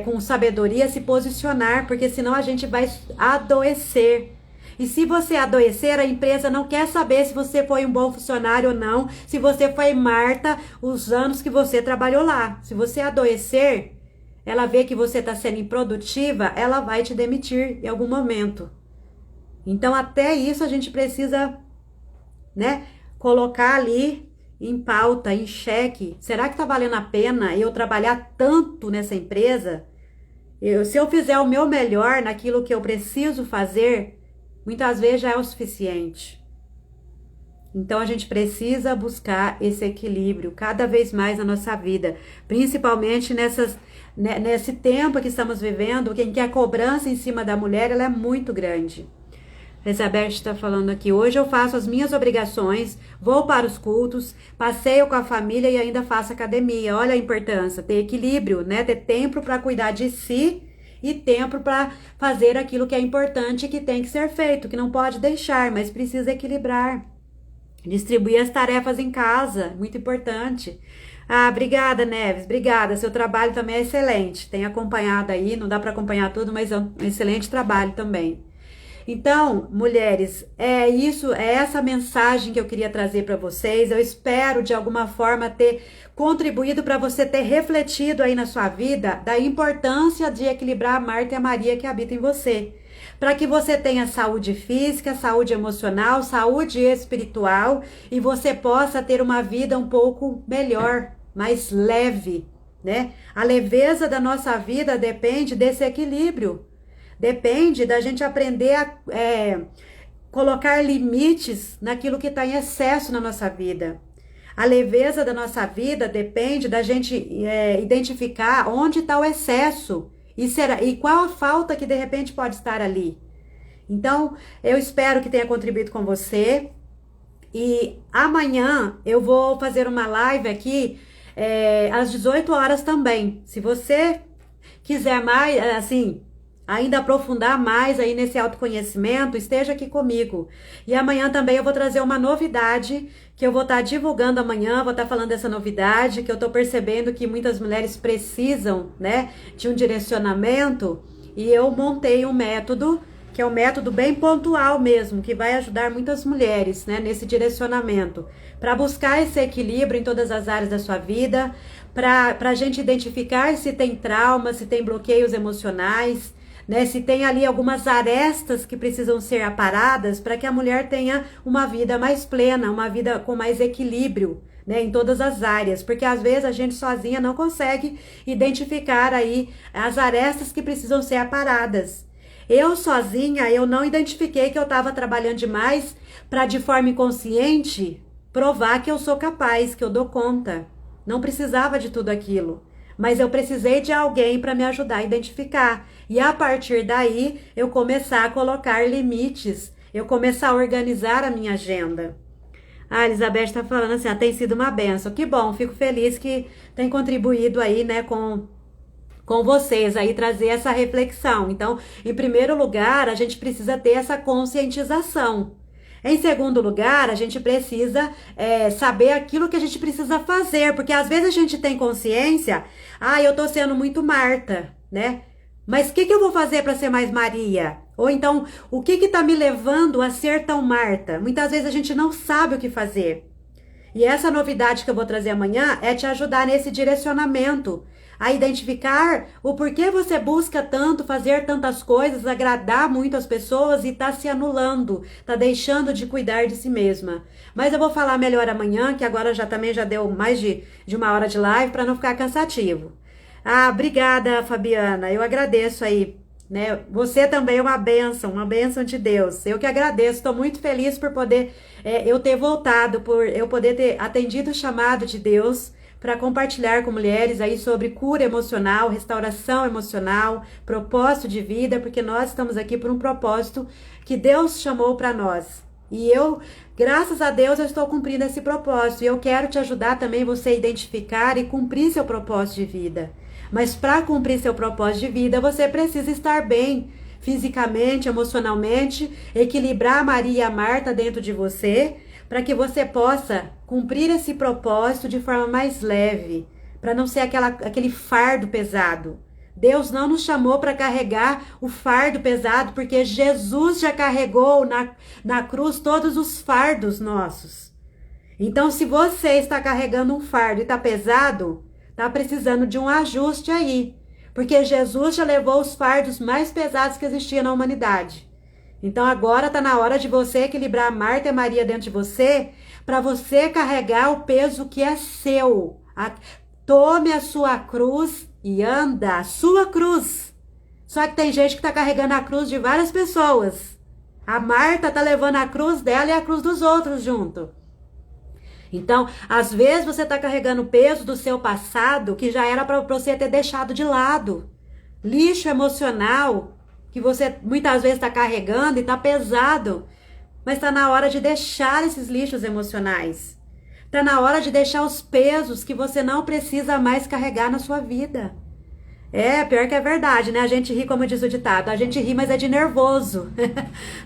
com sabedoria, se posicionar, porque senão a gente vai adoecer. E se você adoecer, a empresa não quer saber se você foi um bom funcionário ou não, se você foi Marta os anos que você trabalhou lá. Se você adoecer, ela vê que você está sendo improdutiva, ela vai te demitir em algum momento. Então, até isso a gente precisa, né, colocar ali em pauta, em xeque. Será que está valendo a pena eu trabalhar tanto nessa empresa? Se eu fizer o meu melhor naquilo que eu preciso fazer, muitas vezes já é o suficiente. Então, a gente precisa buscar esse equilíbrio cada vez mais na nossa vida, principalmente nesse tempo que estamos vivendo, em que a cobrança em cima da mulher ela é muito grande. Elizabeth está falando aqui, hoje eu faço as minhas obrigações, vou para os cultos, passeio com a família e ainda faço academia. Olha a importância, ter equilíbrio, né? Ter tempo para cuidar de si e tempo para fazer aquilo que é importante e que tem que ser feito, que não pode deixar, mas precisa equilibrar. Distribuir as tarefas em casa, muito importante. Ah, obrigada, Neves, obrigada. Seu trabalho também é excelente. Tem acompanhado aí, não dá para acompanhar tudo, mas é um excelente trabalho também. Então, mulheres, é essa mensagem que eu queria trazer para vocês. Eu espero de alguma forma ter contribuído para você ter refletido aí na sua vida da importância de equilibrar a Marta e a Maria que habitam em você, para que você tenha saúde física, saúde emocional, saúde espiritual e você possa ter uma vida um pouco melhor, mais leve, né? A leveza da nossa vida depende desse equilíbrio. Depende da gente aprender a colocar limites naquilo que está em excesso na nossa vida. A leveza da nossa vida depende da gente identificar onde está o excesso e qual a falta que de repente pode estar ali. Então, eu espero que tenha contribuído com você. E amanhã eu vou fazer uma live aqui às 18 horas também. Se você quiser mais, assim, ainda aprofundar mais aí nesse autoconhecimento, esteja aqui comigo. E amanhã também eu vou trazer uma novidade que eu vou estar divulgando amanhã, vou estar falando dessa novidade, que eu estou percebendo que muitas mulheres precisam, né, de um direcionamento, e eu montei um método, que é um método bem pontual mesmo, que vai ajudar muitas mulheres, né, nesse direcionamento, para buscar esse equilíbrio em todas as áreas da sua vida, para a gente identificar se tem trauma, se tem bloqueios emocionais, né, se tem ali algumas arestas que precisam ser aparadas para que a mulher tenha uma vida mais plena, uma vida com mais equilíbrio, né, em todas as áreas, porque às vezes a gente sozinha não consegue identificar aí as arestas que precisam ser aparadas. Eu sozinha, eu não identifiquei que eu estava trabalhando demais para de forma inconsciente provar que eu sou capaz, que eu dou conta. Não precisava de tudo aquilo. Mas eu precisei de alguém para me ajudar a identificar. E a partir daí, eu começar a colocar limites. Eu começar a organizar a minha agenda. A Elizabeth está falando assim, tem sido uma benção. Que bom, fico feliz que tem contribuído aí, né, com vocês aí, trazer essa reflexão. Então, em primeiro lugar, a gente precisa ter essa conscientização. Em segundo lugar, a gente precisa saber aquilo que a gente precisa fazer, porque às vezes a gente tem consciência, eu tô sendo muito Marta, né? Mas o que eu vou fazer para ser mais Maria? Ou então, o que tá me levando a ser tão Marta? Muitas vezes a gente não sabe o que fazer. E essa novidade que eu vou trazer amanhã é te ajudar nesse direcionamento, a identificar o porquê você busca tanto fazer tantas coisas, agradar muito as pessoas e tá se anulando, tá deixando de cuidar de si mesma. Mas eu vou falar melhor amanhã, que agora também já deu mais de uma hora de live para não ficar cansativo. Ah, obrigada, Fabiana. Eu agradeço aí, né? Você também é uma bênção de Deus. Eu que agradeço. Estou muito feliz por poder eu ter voltado, por eu poder ter atendido o chamado de Deus para compartilhar com mulheres aí sobre cura emocional, restauração emocional, propósito de vida, porque nós estamos aqui por um propósito que Deus chamou para nós. E eu, graças a Deus, eu estou cumprindo esse propósito. E eu quero te ajudar também você a identificar e cumprir seu propósito de vida. Mas para cumprir seu propósito de vida, você precisa estar bem fisicamente, emocionalmente, equilibrar a Maria e a Marta dentro de você, para que você possa cumprir esse propósito de forma mais leve, para não ser aquele fardo pesado. Deus não nos chamou para carregar o fardo pesado, porque Jesus já carregou na cruz todos os fardos nossos. Então, se você está carregando um fardo e está pesado, está precisando de um ajuste aí. Porque Jesus já levou os fardos mais pesados que existiam na humanidade. Então, agora está na hora de você equilibrar a Marta e a Maria dentro de você, para você carregar o peso que é seu. Tome a sua cruz e anda a sua cruz. Só que tem gente que está carregando a cruz de várias pessoas. A Marta está levando a cruz dela e a cruz dos outros junto. Então, às vezes você está carregando o peso do seu passado que já era para você ter deixado de lado. Lixo emocional que você muitas vezes está carregando e está pesado. Mas está na hora de deixar esses lixos emocionais. Está na hora de deixar os pesos que você não precisa mais carregar na sua vida. Pior que é verdade, né? A gente ri, como diz o ditado, a gente ri, mas é de nervoso.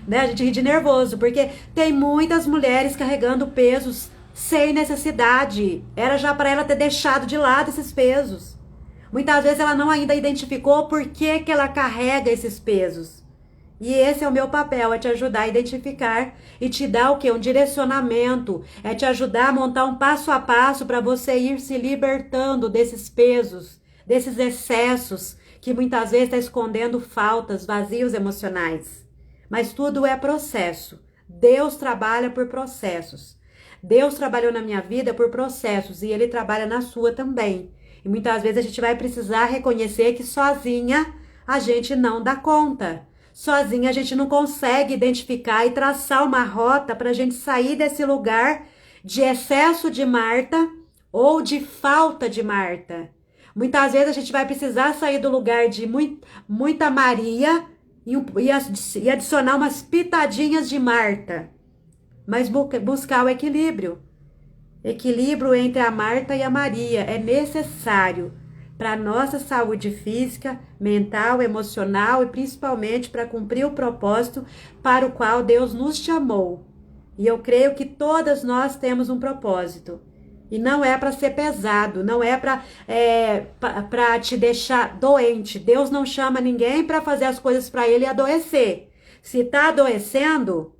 Né? A gente ri de nervoso, porque tem muitas mulheres carregando pesos sem necessidade. Era já para ela ter deixado de lado esses pesos. Muitas vezes ela não ainda identificou por que ela carrega esses pesos. E esse é o meu papel, é te ajudar a identificar e te dar o quê? Um direcionamento, é te ajudar a montar um passo a passo para você ir se libertando desses pesos, desses excessos que muitas vezes está escondendo faltas, vazios emocionais. Mas tudo é processo. Deus trabalha por processos. Deus trabalhou na minha vida por processos e Ele trabalha na sua também. E muitas vezes a gente vai precisar reconhecer que sozinha a gente não dá conta. Sozinha a gente não consegue identificar e traçar uma rota para a gente sair desse lugar de excesso de Marta ou de falta de Marta. Muitas vezes a gente vai precisar sair do lugar de muita Maria e adicionar umas pitadinhas de Marta. Mas buscar o equilíbrio. Equilíbrio entre a Marta e a Maria é necessário para a nossa saúde física, mental, emocional e principalmente para cumprir o propósito para o qual Deus nos chamou. E eu creio que todas nós temos um propósito. E não é para ser pesado, não é para te deixar doente. Deus não chama ninguém para fazer as coisas para ele adoecer. Se está adoecendo,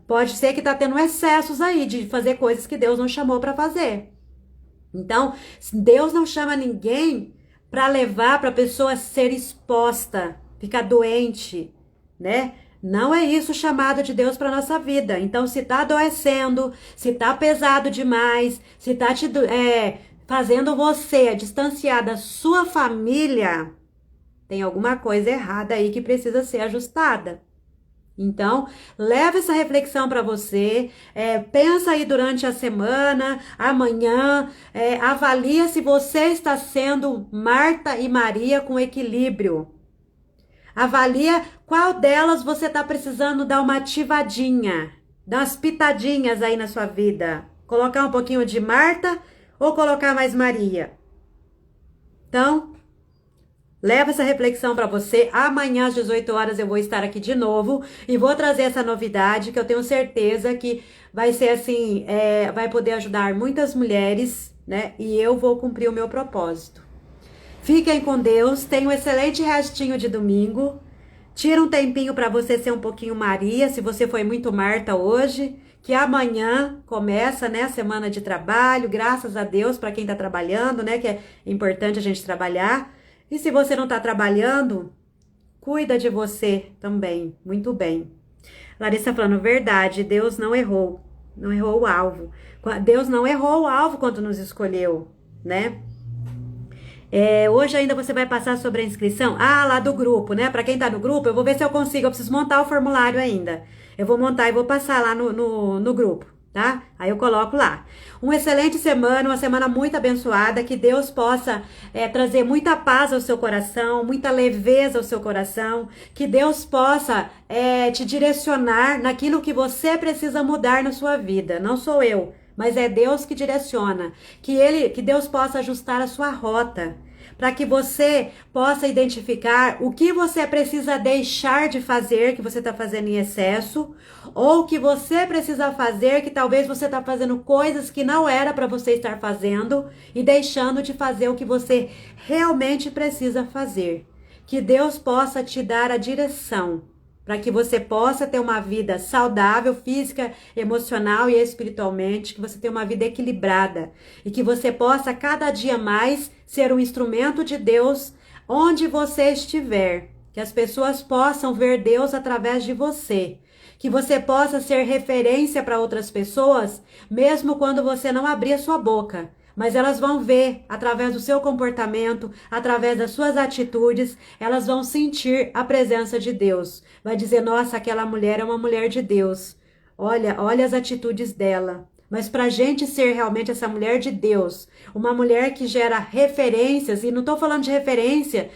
pode ser que está tendo excessos aí de fazer coisas que Deus não chamou para fazer. Então, Deus não chama ninguém para levar para a pessoa ser exposta, ficar doente, né? Não é isso o chamado de Deus para nossa vida. Então, se está adoecendo, se está pesado demais, se está fazendo você distanciar da sua família, tem alguma coisa errada aí que precisa ser ajustada. Então, leva essa reflexão para você, pensa aí durante a semana, amanhã, avalia se você está sendo Marta e Maria com equilíbrio. Avalia qual delas você está precisando dar uma ativadinha, dar umas pitadinhas aí na sua vida. Colocar um pouquinho de Marta ou colocar mais Maria. Então, leva essa reflexão para você. Amanhã às 18 horas eu vou estar aqui de novo e vou trazer essa novidade que eu tenho certeza que vai ser assim, vai poder ajudar muitas mulheres, né? E eu vou cumprir o meu propósito. Fiquem com Deus, tenham um excelente restinho de domingo. Tira um tempinho para você ser um pouquinho Maria, se você foi muito Marta hoje, que amanhã começa, né, a semana de trabalho, graças a Deus para quem está trabalhando, né, que é importante a gente trabalhar. E se você não está trabalhando, cuida de você também, muito bem. Larissa falando, verdade, Deus não errou o alvo. Deus não errou o alvo quando nos escolheu, né? Hoje ainda você vai passar sobre a inscrição. Ah, lá do grupo, né? Para quem tá no grupo, eu vou ver se eu consigo. Eu preciso montar o formulário ainda. Eu vou montar e vou passar lá no grupo, tá? Aí eu coloco lá. Uma excelente semana, uma semana muito abençoada. Que Deus possa trazer muita paz ao seu coração, muita leveza ao seu coração. Que Deus possa te direcionar naquilo que você precisa mudar na sua vida. Não sou eu, mas é Deus que direciona. Que Deus possa ajustar a sua rota, para que você possa identificar o que você precisa deixar de fazer, que você está fazendo em excesso, ou que você precisa fazer, que talvez você está fazendo coisas que não era para você estar fazendo e deixando de fazer o que você realmente precisa fazer. Que Deus possa te dar a direção, para que você possa ter uma vida saudável, física, emocional e espiritualmente, que você tenha uma vida equilibrada e que você possa cada dia mais ser um instrumento de Deus onde você estiver, que as pessoas possam ver Deus através de você, que você possa ser referência para outras pessoas, mesmo quando você não abrir a sua boca. Mas elas vão ver, através do seu comportamento, através das suas atitudes, elas vão sentir a presença de Deus. Vai dizer, nossa, aquela mulher é uma mulher de Deus. Olha as atitudes dela. Mas para a gente ser realmente essa mulher de Deus, uma mulher que gera referências, e não estou falando de referência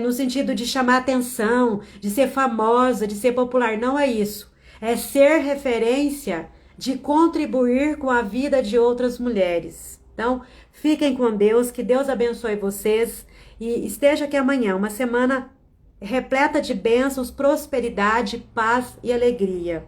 no sentido de chamar atenção, de ser famosa, de ser popular, não é isso. É ser referência de contribuir com a vida de outras mulheres. Então, fiquem com Deus, que Deus abençoe vocês e esteja aqui amanhã, uma semana repleta de bênçãos, prosperidade, paz e alegria.